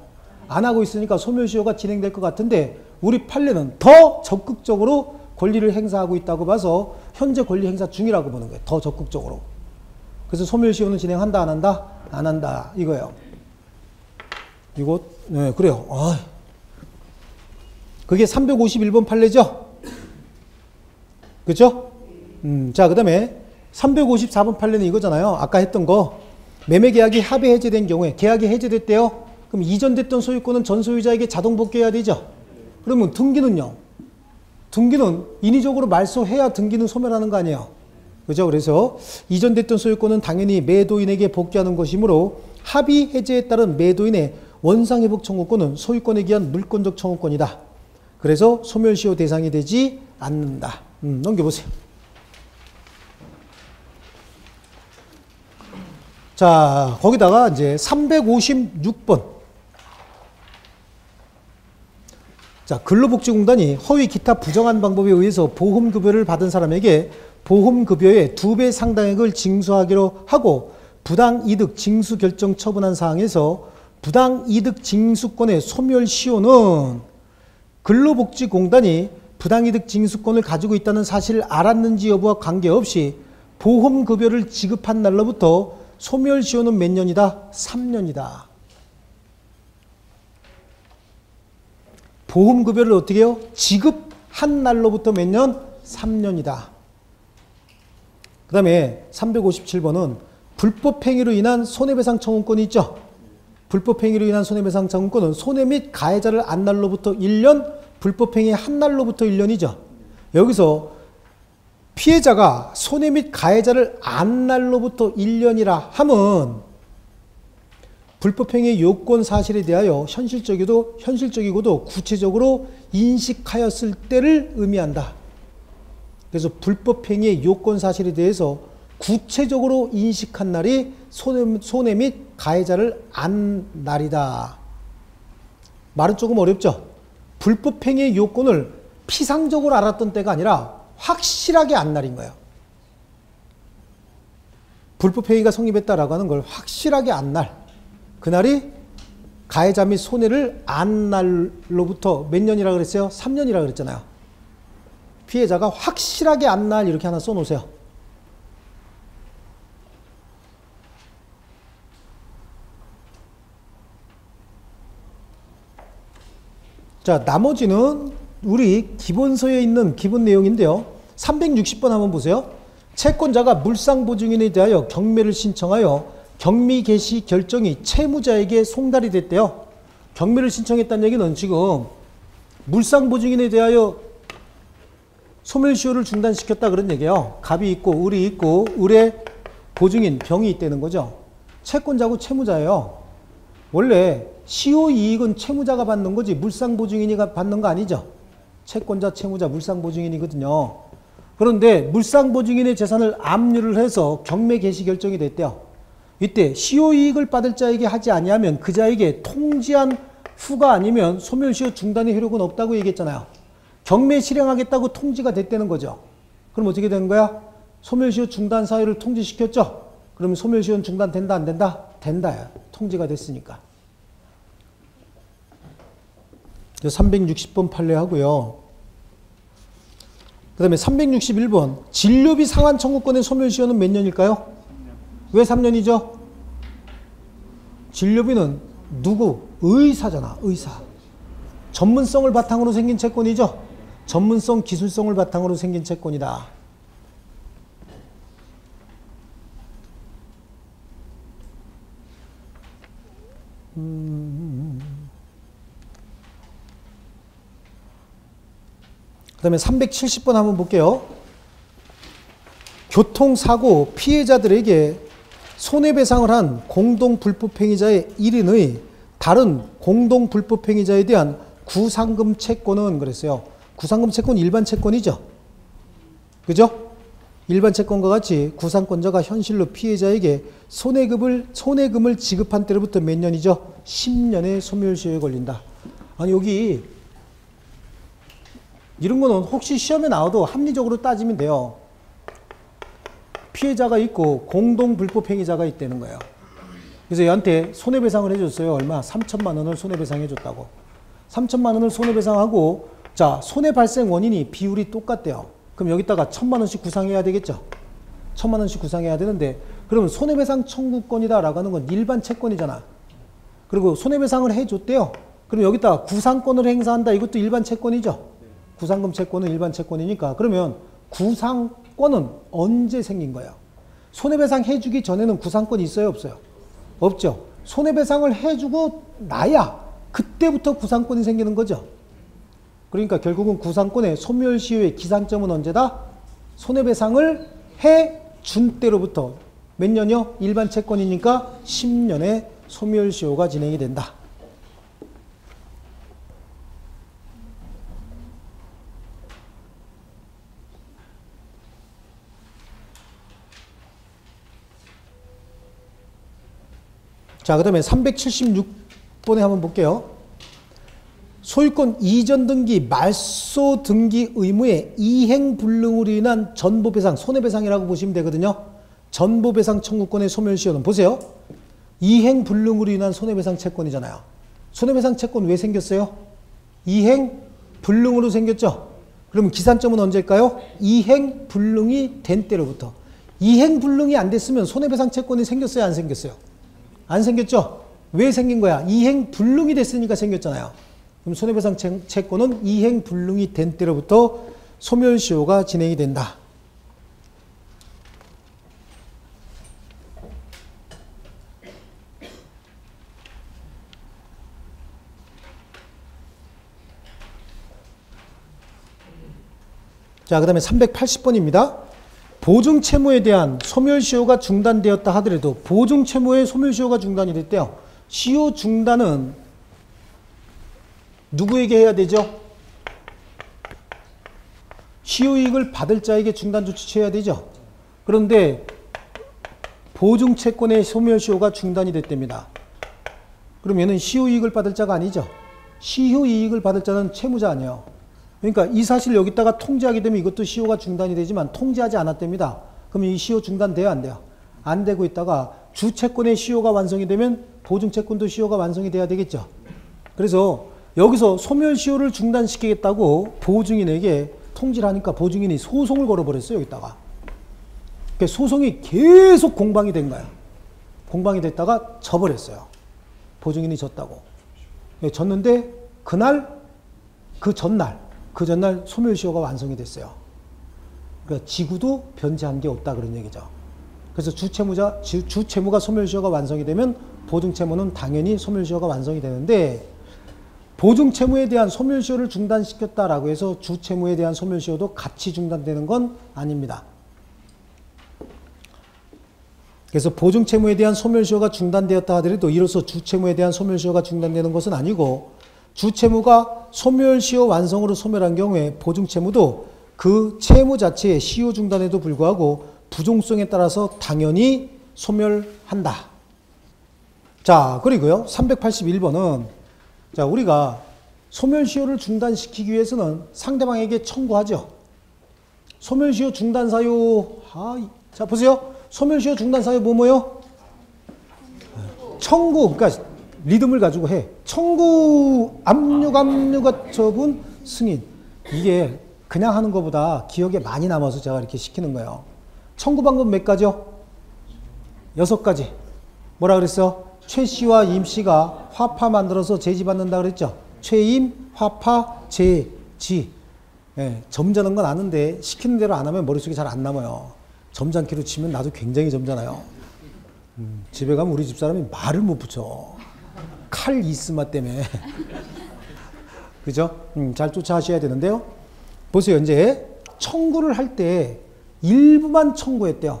안 하고 있으니까 소멸시효가 진행될 것 같은데 우리 판례는 더 적극적으로 권리를 행사하고 있다고 봐서 현재 권리 행사 중이라고 보는 거예요. 더 적극적으로. 그래서 소멸시효는 진행한다 안 한다? 안 한다 이거예요. 이거 네 그래요. 그게 351번 판례죠? 그렇죠? 자, 그 다음에 354번 판례는 이거잖아요. 아까 했던 거. 매매계약이 합의 해제된 경우에 계약이 해제됐대요. 그럼 이전됐던 소유권은 전 소유자에게 자동 복귀해야 되죠. 그러면 등기는요. 등기는 인위적으로 말소해야 등기는 소멸하는 거 아니에요. 그죠? 그래서 이전됐던 소유권은 당연히 매도인에게 복귀하는 것이므로 합의 해제에 따른 매도인의 원상회복 청구권은 소유권에 기한 물권적 청구권이다. 그래서 소멸시효 대상이 되지 않는다. 넘겨보세요. 자, 거기다가 이제 356번. 자, 근로복지공단이 허위 기타 부정한 방법에 의해서 보험급여를 받은 사람에게 보험급여의 2배 상당액을 징수하기로 하고 부당이득 징수 결정 처분한 사항에서 부당이득 징수권의 소멸시효는 근로복지공단이 부당이득 징수권을 가지고 있다는 사실을 알았는지 여부와 관계없이 보험급여를 지급한 날로부터 소멸시효는 몇 년이다? 3년이다. 보험급여를 어떻게 해요? 지급한 날로부터 몇 년? 3년이다. 그 다음에 357번은 불법행위로 인한 손해배상 청구권이 있죠. 불법행위로 인한 손해배상 청구권은 손해 및 가해자를 안 날로부터 1년, 불법행위 한 날로부터 1년이죠. 여기서 피해자가 손해 및 가해자를 안 날로부터 1년이라 함은 불법행위의 요건 사실에 대하여 현실적이고도 구체적으로 인식하였을 때를 의미한다. 그래서 불법행위의 요건 사실에 대해서 구체적으로 인식한 날이 손해 및 가해자를 안 날이다. 말은 조금 어렵죠? 불법행위의 요건을 피상적으로 알았던 때가 아니라 확실하게 안 날인 거예요. 불법행위가 성립했다라고 하는 걸 확실하게 안 날. 그날이 가해자 및 손해를 안 날로부터 몇 년이라고 그랬어요? 3년이라고 그랬잖아요. 피해자가 확실하게 안 날 이렇게 하나 써놓으세요. 자, 나머지는 우리 기본서에 있는 기본 내용인데요. 360번 한번 보세요. 채권자가 물상보증인에 대하여 경매를 신청하여 경미 개시 결정이 채무자에게 송달이 됐대요. 경매를 신청했다는 얘기는 지금 물상보증인에 대하여 소멸시효를 중단시켰다 그런 얘기예요. 갑이 있고 을이 있고 을의 보증인, 병이 있다는 거죠. 채권자고 채무자예요. 원래 시효이익은 채무자가 받는 거지 물상보증인이 받는 거 아니죠. 채권자, 채무자, 물상보증인이거든요. 그런데 물상보증인의 재산을 압류를 해서 경매 개시 결정이 됐대요. 이때 시효이익을 받을 자에게 하지 아니하면 그 자에게 통지한 후가 아니면 소멸시효 중단의 효력은 없다고 얘기했잖아요. 경매 실행하겠다고 통지가 됐다는 거죠. 그럼 어떻게 되는 거야? 소멸시효 중단 사유를 통지시켰죠? 그러면 소멸시효는 중단된다 안 된다? 된다. 통지가 됐으니까. 360번 판례하고요. 그 다음에 361번 진료비 상환 청구권의 소멸시효는 몇 년일까요? 왜 3년이죠? 진료비는 누구? 의사잖아. 의사. 전문성을 바탕으로 생긴 채권이죠. 전문성, 기술성을 바탕으로 생긴 채권이다. 그 다음에 370번 한번 볼게요. 교통사고 피해자들에게 손해배상을 한 공동불법행위자의 1인의 다른 공동불법행위자에 대한 구상금 채권은 그랬어요. 구상금 채권 일반 채권이죠. 그죠? 일반 채권과 같이 구상권자가 현실로 피해자에게 손해금을 지급한 때로부터 몇 년이죠? 10년의 소멸시효에 걸린다. 아니 여기 이런 거는 혹시 시험에 나와도 합리적으로 따지면 돼요. 피해자가 있고 공동불법행위자가 있다는 거예요. 그래서 얘한테 손해배상을 해줬어요. 얼마? 3천만 원을 손해배상해줬다고. 3천만 원을 손해배상하고 자 손해 발생 원인이 비율이 똑같대요. 그럼 여기다가 1,000만 원씩 구상해야 되겠죠. 1,000만 원씩 구상해야 되는데 그러면 손해배상 청구권이다라고 하는 건 일반 채권이잖아. 그리고 손해배상을 해줬대요. 그럼 여기다가 구상권을 행사한다. 이것도 일반 채권이죠. 구상금 채권은 일반 채권이니까 그러면 구상권은 언제 생긴 거예요? 손해배상 해주기 전에는 구상권이 있어요? 없어요? 없죠. 손해배상을 해주고 나야 그때부터 구상권이 생기는 거죠. 그러니까 결국은 구상권의 소멸시효의 기산점은 언제다? 손해배상을 해준 때로부터 몇 년이요? 일반 채권이니까 10년의 소멸시효가 진행이 된다. 자, 그 다음에 376번에 한번 볼게요. 소유권 이전 등기, 말소 등기 의무의 이행불능으로 인한 전보배상, 손해배상이라고 보시면 되거든요. 전보배상 청구권의 소멸시효는 보세요. 이행불능으로 인한 손해배상 채권이잖아요. 손해배상 채권 왜 생겼어요? 이행불능으로 생겼죠. 그럼 기산점은 언제일까요? 이행불능이 된 때로부터. 이행불능이 안 됐으면 손해배상 채권이 생겼어요? 안 생겼어요? 안 생겼죠? 왜 생긴 거야? 이행불능이 됐으니까 생겼잖아요. 그럼 손해배상 채권은 이행불능이 된 때로부터 소멸시효가 진행이 된다. 자, 그 다음에 380번입니다. 보증채무에 대한 소멸시효가 중단되었다 하더라도 보증채무의 소멸시효가 중단이 됐대요. 시효 중단은 누구에게 해야 되죠? 시효이익을 받을 자에게 중단조치 취해야 되죠. 그런데 보증채권의 소멸시효가 중단이 됐답니다. 그럼 얘는 시효이익을 받을 자가 아니죠. 시효이익을 받을 자는 채무자 아니에요. 그러니까 이 사실을 여기다가 통지하게 되면 이것도 시효가 중단이 되지만 통지하지 않았답니다. 그럼 이 시효 중단돼요? 안 돼요? 안 되고 있다가 주채권의 시효가 완성이 되면 보증채권도 시효가 완성이 돼야 되겠죠. 그래서 여기서 소멸시효를 중단시키겠다고 보증인에게 통지를 하니까 보증인이 소송을 걸어버렸어요. 여기다가. 그러니까 소송이 계속 공방이 된 거야. 공방이 됐다가 져버렸어요. 보증인이 졌다고. 졌는데 그 전날 소멸시효가 완성이 됐어요. 그러니까 지구도 변제한 게 없다 그런 얘기죠. 그래서 주채무가 소멸시효가 완성이 되면 보증채무는 당연히 소멸시효가 완성이 되는데 보증채무에 대한 소멸시효를 중단시켰다라고 해서 주채무에 대한 소멸시효도 같이 중단되는 건 아닙니다. 그래서 보증채무에 대한 소멸시효가 중단되었다 하더라도 이로써 주채무에 대한 소멸시효가 중단되는 것은 아니고 주채무가 소멸시효 완성으로 소멸한 경우에 보증채무도 그 채무 자체의 시효 중단에도 불구하고 부종성에 따라서 당연히 소멸한다. 자, 그리고요. 381번은 자, 우리가 소멸시효를 중단시키기 위해서는 상대방에게 청구하죠. 소멸시효 중단사유, 자, 보세요. 소멸시효 중단사유 뭐뭐요? 청구, 그러니까 리듬을 가지고 해. 청구, 압류가 처분, 승인. 이게 그냥 하는 것보다 기억에 많이 남아서 제가 이렇게 시키는 거예요. 청구 방법 몇 가지요? 6가지. 뭐라 그랬어? 최 씨와 임 씨가 화파 만들어서 제지받는다 그랬죠? 최임, 화파, 제지. 예, 점잖은 건 아는데 시키는 대로 안 하면 머릿속에 잘 안 남아요. 점잖기로 치면 나도 굉장히 점잖아요. 집에 가면 우리 집사람이 말을 못 붙여. 칼 이스마 때문에. 그죠? 잘 쫓아하셔야 되는데요. 보세요. 이제 청구를 할 때 일부만 청구했대요.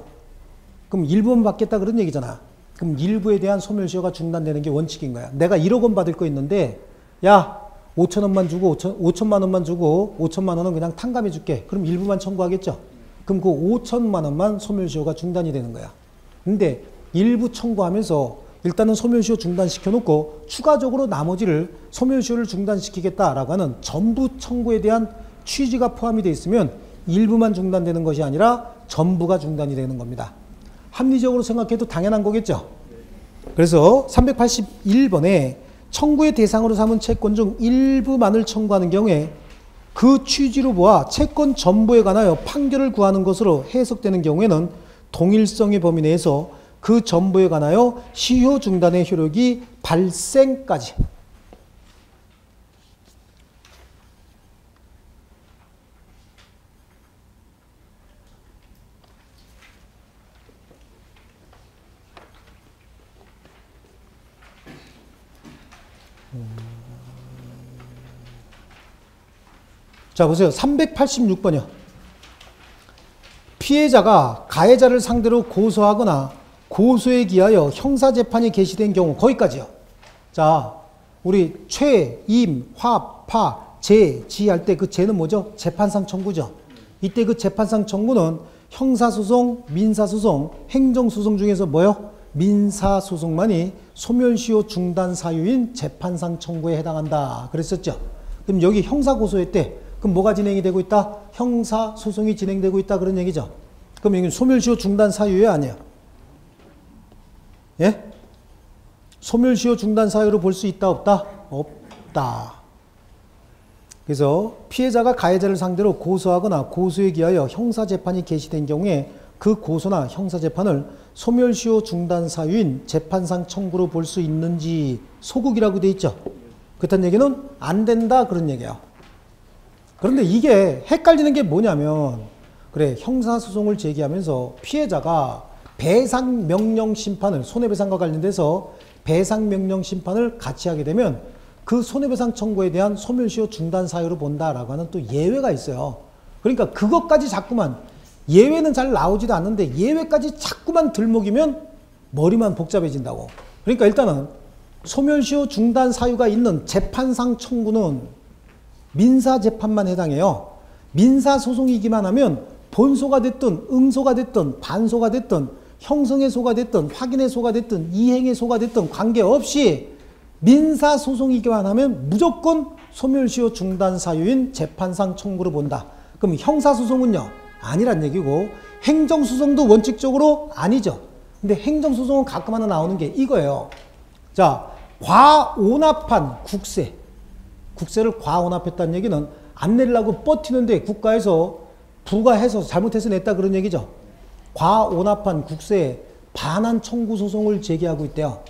그럼 일부만 받겠다 그런 얘기잖아. 그럼 일부에 대한 소멸시효가 중단되는 게 원칙인 거야. 내가 1억 원 받을 거 있는데 야 5천 원만 주고 5천만 원만 주고 5천만 원은 그냥 탕감해 줄게. 그럼 일부만 청구하겠죠. 그럼 그 5천만 원만 소멸시효가 중단이 되는 거야. 근데 일부 청구하면서 일단은 소멸시효 중단시켜 놓고 추가적으로 나머지를 소멸시효를 중단시키겠다라고 하는 전부 청구에 대한 취지가 포함이 되어 있으면 일부만 중단되는 것이 아니라 전부가 중단이 되는 겁니다. 합리적으로 생각해도 당연한 거겠죠. 그래서 381번에 청구의 대상으로 삼은 채권 중 일부만을 청구하는 경우에 그 취지로 보아 채권 전부에 관하여 판결을 구하는 것으로 해석되는 경우에는 동일성의 범위 내에서 그 전부에 관하여 시효 중단의 효력이 발생까지. 자, 보세요. 386번이요. 피해자가 가해자를 상대로 고소하거나 고소에 기하여 형사재판이 개시된 경우, 거기까지요. 자, 우리 최, 임, 화, 파, 제, 지 할 때 그 제는 뭐죠? 재판상 청구죠. 이때 그 재판상 청구는 형사소송, 민사소송, 행정소송 중에서 뭐요? 민사소송만이 소멸시효 중단 사유인 재판상 청구에 해당한다. 그랬었죠. 그럼 여기 형사고소회 때 그럼 뭐가 진행이 되고 있다? 형사소송이 진행되고 있다. 그런 얘기죠. 그럼 여기 소멸시효 중단 사유예요? 아니에요? 예? 소멸시효 중단 사유로 볼 수 있다? 없다? 없다. 그래서 피해자가 가해자를 상대로 고소하거나 고소에 기하여 형사재판이 개시된 경우에 그 고소나 형사재판을 소멸시효 중단 사유인 재판상 청구로 볼 수 있는지 소극이라고 돼 있죠. 그렇다는 얘기는 안 된다 그런 얘기예요. 그런데 이게 헷갈리는 게 뭐냐면 그래 형사소송을 제기하면서 피해자가 배상명령 심판을 손해배상과 관련돼서 배상명령 심판을 같이 하게 되면 그 손해배상 청구에 대한 소멸시효 중단 사유로 본다라고 하는 또 예외가 있어요. 그러니까 그것까지 자꾸만 예외는 잘 나오지도 않는데 예외까지 자꾸만 들먹이면 머리만 복잡해진다고. 그러니까 일단은 소멸시효 중단 사유가 있는 재판상 청구는 민사재판만 해당해요. 민사소송이기만 하면 본소가 됐든 응소가 됐든 반소가 됐든 형성의 소가 됐든 확인의 소가 됐든 이행의 소가 됐든 관계없이 민사소송이기만 하면 무조건 소멸시효 중단 사유인 재판상 청구로 본다. 그럼 형사소송은요? 아니란 얘기고 행정소송도 원칙적으로 아니죠. 근데 행정소송은 가끔 하나 나오는 게 이거예요. 자, 과온합한 국세. 국세를 과온합했다는 얘기는 안 내려고 버티는데 국가에서 부과해서 잘못해서 냈다 그런 얘기죠. 과온합한 국세에 반환 청구 소송을 제기하고 있대요.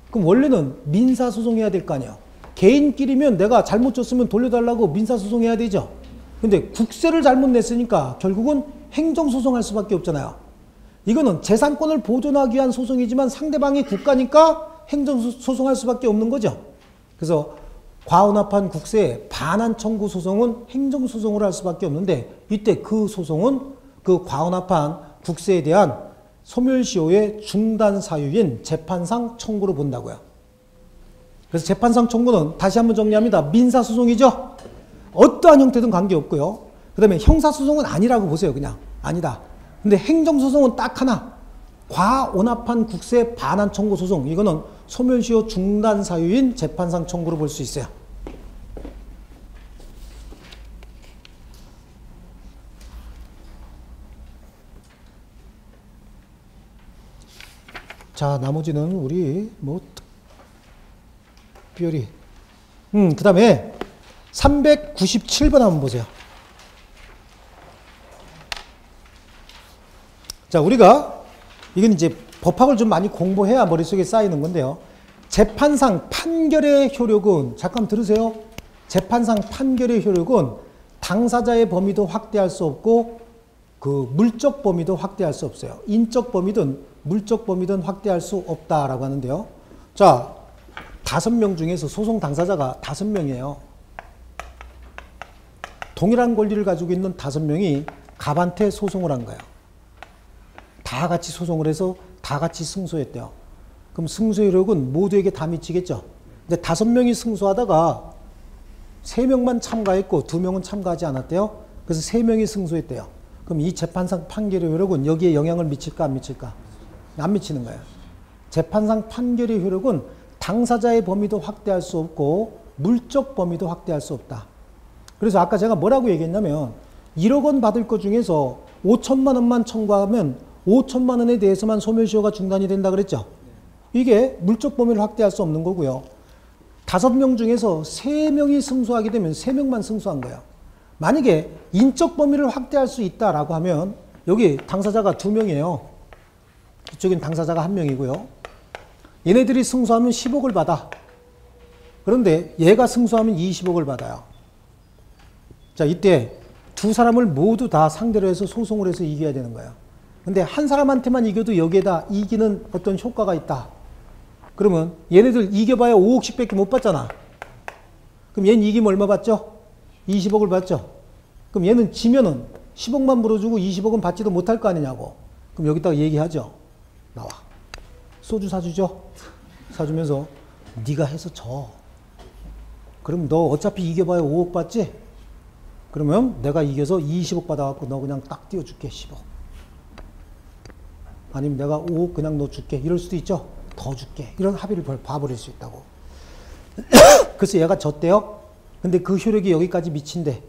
그럼 원래는 민사소송해야 될 거 아니에요. 개인끼리면 내가 잘못 줬으면 돌려달라고 민사소송해야 되죠. 근데 국세를 잘못 냈으니까 결국은 행정소송할 수밖에 없잖아요. 이거는 재산권을 보존하기 위한 소송이지만 상대방이 국가니까 행정소송할 수밖에 없는 거죠. 그래서 과온합한 국세에 반환 청구 소송은 행정소송을 할 수밖에 없는데 이때 그 소송은 그 과온합한 국세에 대한 소멸시효의 중단 사유인 재판상 청구로 본다고요. 그래서 재판상 청구는 다시 한번 정리합니다. 민사소송이죠. 어떠한 형태든 관계없고요. 그 다음에 형사소송은 아니라고 보세요. 그냥 아니다. 근데 행정소송은 딱 하나. 과온합한 국세 반환 청구 소송. 이거는 소멸시효 중단 사유인 재판상 청구로 볼 수 있어요. 자, 나머지는 우리 뭐 특별히 그 다음에 397번 한번 보세요. 자, 우리가 이건 이제 법학을 좀 많이 공부해야 머릿속에 쌓이는 건데요. 재판상 판결의 효력은, 잠깐 들으세요. 재판상 판결의 효력은 당사자의 범위도 확대할 수 없고 그 물적 범위도 확대할 수 없어요. 인적 범위든 물적 범위든 확대할 수 없다라고 하는데요. 자, 5명 중에서 소송 당사자가 5명이에요. 동일한 권리를 가지고 있는 5명이 갑한테 소송을 한 거예요. 다 같이 소송을 해서 다 같이 승소했대요. 그럼 승소 효력은 모두에게 다 미치겠죠. 근데 5명이 승소하다가 3명만 참가했고 2명은 참가하지 않았대요. 그래서 3명이 승소했대요. 그럼 이 재판상 판결의 효력은 여기에 영향을 미칠까 안 미칠까? 안 미치는 거예요. 재판상 판결의 효력은 당사자의 범위도 확대할 수 없고 물적 범위도 확대할 수 없다. 그래서 아까 제가 뭐라고 얘기했냐면 1억 원 받을 것 중에서 5천만 원만 청구하면 5천만 원에 대해서만 소멸시효가 중단이 된다 그랬죠. 이게 물적 범위를 확대할 수 없는 거고요. 5명 중에서 3명이 승소하게 되면 3명만 승소한 거예요. 만약에 인적 범위를 확대할 수 있다라고 하면 여기 당사자가 2명이에요. 이쪽엔 당사자가 1명이고요. 얘네들이 승소하면 10억을 받아. 그런데 얘가 승소하면 20억을 받아요. 자, 이때 두 사람을 모두 다 상대로 해서 소송을 해서 이겨야 되는 거예요. 근데 한 사람한테만 이겨도 여기에다 이기는 어떤 효과가 있다. 그러면 얘네들 이겨봐야 5억씩 밖에 못 받잖아. 그럼 얘는 이기면 얼마 받죠? 20억을 받죠. 그럼 얘는 지면은 10억만 물어주고 20억은 받지도 못할 거 아니냐고. 그럼 여기다가 얘기하죠. 나와. 소주 사주죠. 사주면서 네가 해서 져. 그럼 너 어차피 이겨봐야 5억 받지? 그러면 내가 이겨서 20억 받아갖고 너 그냥 딱 띄워줄게. 10억. 아니면 내가 5억 그냥 너 줄게. 이럴 수도 있죠. 더 줄게. 이런 합의를 봐버릴 수 있다고. 그래서 얘가 졌대요. 근데 그 효력이 여기까지 미친대.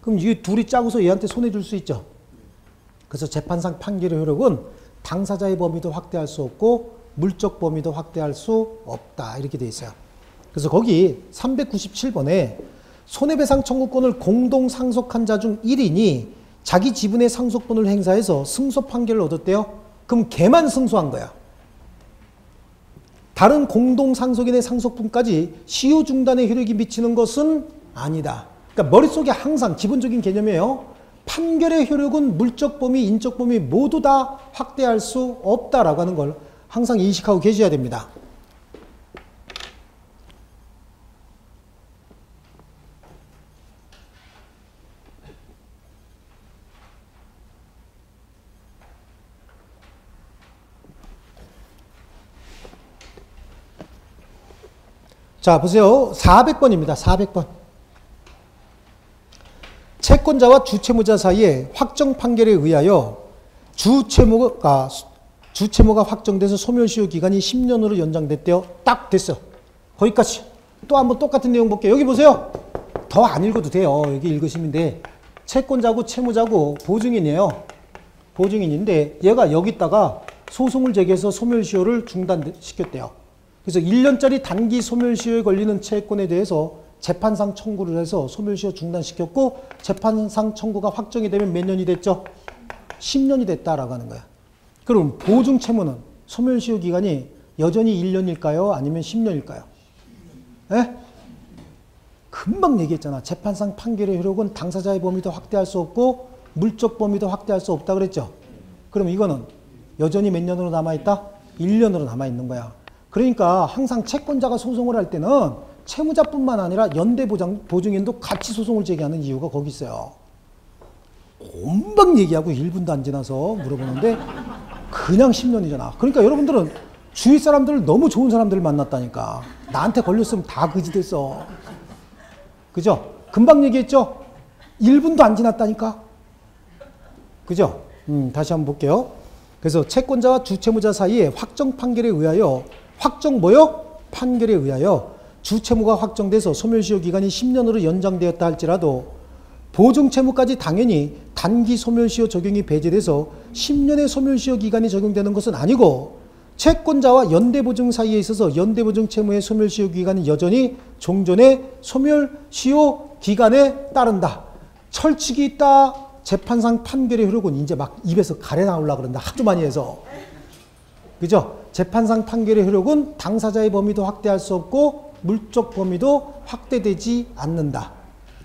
그럼 이 둘이 짜고서 얘한테 손해줄 수 있죠. 그래서 재판상 판결의 효력은 당사자의 범위도 확대할 수 없고 물적 범위도 확대할 수 없다. 이렇게 돼 있어요. 그래서 거기 397번에 손해배상 청구권을 공동 상속한 자 중 1인이 자기 지분의 상속분을 행사해서 승소 판결을 얻었대요. 그럼 걔만 승소한 거야. 다른 공동 상속인의 상속분까지 시효 중단의 효력이 미치는 것은 아니다. 그러니까 머릿속에 항상 기본적인 개념이에요. 판결의 효력은 물적 범위, 인적 범위 모두 다 확대할 수 없다라고 하는 걸 항상 인식하고 계셔야 됩니다. 자, 보세요. 400번입니다. 400번. 채권자와 주채무자 사이에 확정 판결에 의하여 주채무가 확정돼서 소멸시효 기간이 10년으로 연장됐대요. 딱 됐어. 거기까지. 또 한번 똑같은 내용 볼게요. 여기 보세요. 더 안 읽어도 돼요. 여기 읽으시면 돼. 채권자고 채무자고 보증인이에요. 보증인인데 얘가 여기다가 소송을 제기해서 소멸시효를 중단시켰대요. 그래서 1년짜리 단기 소멸시효에 걸리는 채권에 대해서 재판상 청구를 해서 소멸시효 중단시켰고 재판상 청구가 확정이 되면 몇 년이 됐죠? 10년이 됐다라고 하는 거야. 그럼 보증 채무는 소멸시효 기간이 여전히 1년일까요? 아니면 10년일까요? 예? 금방 얘기했잖아. 재판상 판결의 효력은 당사자의 범위도 확대할 수 없고 물적 범위도 확대할 수 없다 그랬죠? 그럼 이거는 여전히 몇 년으로 남아있다? 1년으로 남아있는 거야. 그러니까 항상 채권자가 소송을 할 때는 채무자뿐만 아니라 연대 보증인도 같이 소송을 제기하는 이유가 거기 있어요. 금방 얘기하고 1분도 안 지나서 물어보는데 그냥 10년이잖아. 그러니까 여러분들은 주위 사람들 너무 좋은 사람들을 만났다니까. 나한테 걸렸으면 다 그지 됐어. 그죠? 금방 얘기했죠? 1분도 안 지났다니까. 그죠? 다시 한번 볼게요. 그래서 채권자와 주채무자 사이에 확정 판결에 의하여 확정 뭐요? 판결에 의하여 주채무가 확정돼서 소멸시효 기간이 10년으로 연장되었다 할지라도 보증채무까지 당연히 단기 소멸시효 적용이 배제돼서 10년의 소멸시효 기간이 적용되는 것은 아니고 채권자와 연대보증 사이에 있어서 연대보증 채무의 소멸시효 기간이 여전히 종전의 소멸시효 기간에 따른다. 철칙이 있다. 재판상 판결의 효력은 이제 막 입에서 가래 나오려고 그런다. 하도 많이 해서. 그죠? 재판상 판결의 효력은 당사자의 범위도 확대할 수 없고 물적 범위도 확대되지 않는다.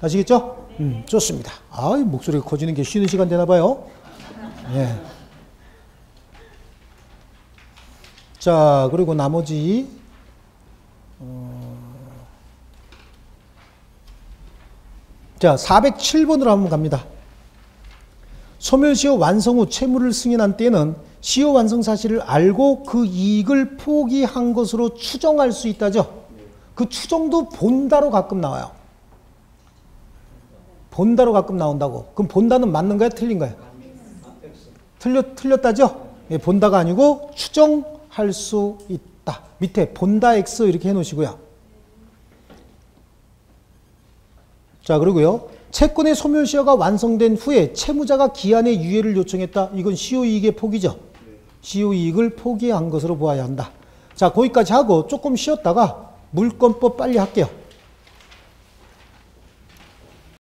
아시겠죠? 좋습니다. 아, 목소리가 커지는 게 쉬는 시간 되나 봐요. 예. 자, 그리고 나머지 자, 407번으로 한번 갑니다. 소멸시효 완성 후 채무를 승인한 때에는 시효 완성 사실을 알고 그 이익을 포기한 것으로 추정할 수 있다죠. 그 추정도 본다로 가끔 나와요. 본다로 가끔 나온다고. 그럼 본다는 맞는 거야? 틀린 거야? 틀렸다죠? 예, 본다가 아니고 추정할 수 있다. 밑에 본다 X 이렇게 해놓으시고요. 자, 그리고요. 채권의 소멸시효가 완성된 후에 채무자가 기한의 유예를 요청했다. 이건 시효이익의 포기죠. 시효이익을 포기한 것으로 보아야 한다. 자, 거기까지 하고 조금 쉬었다가 물권법 빨리 할게요.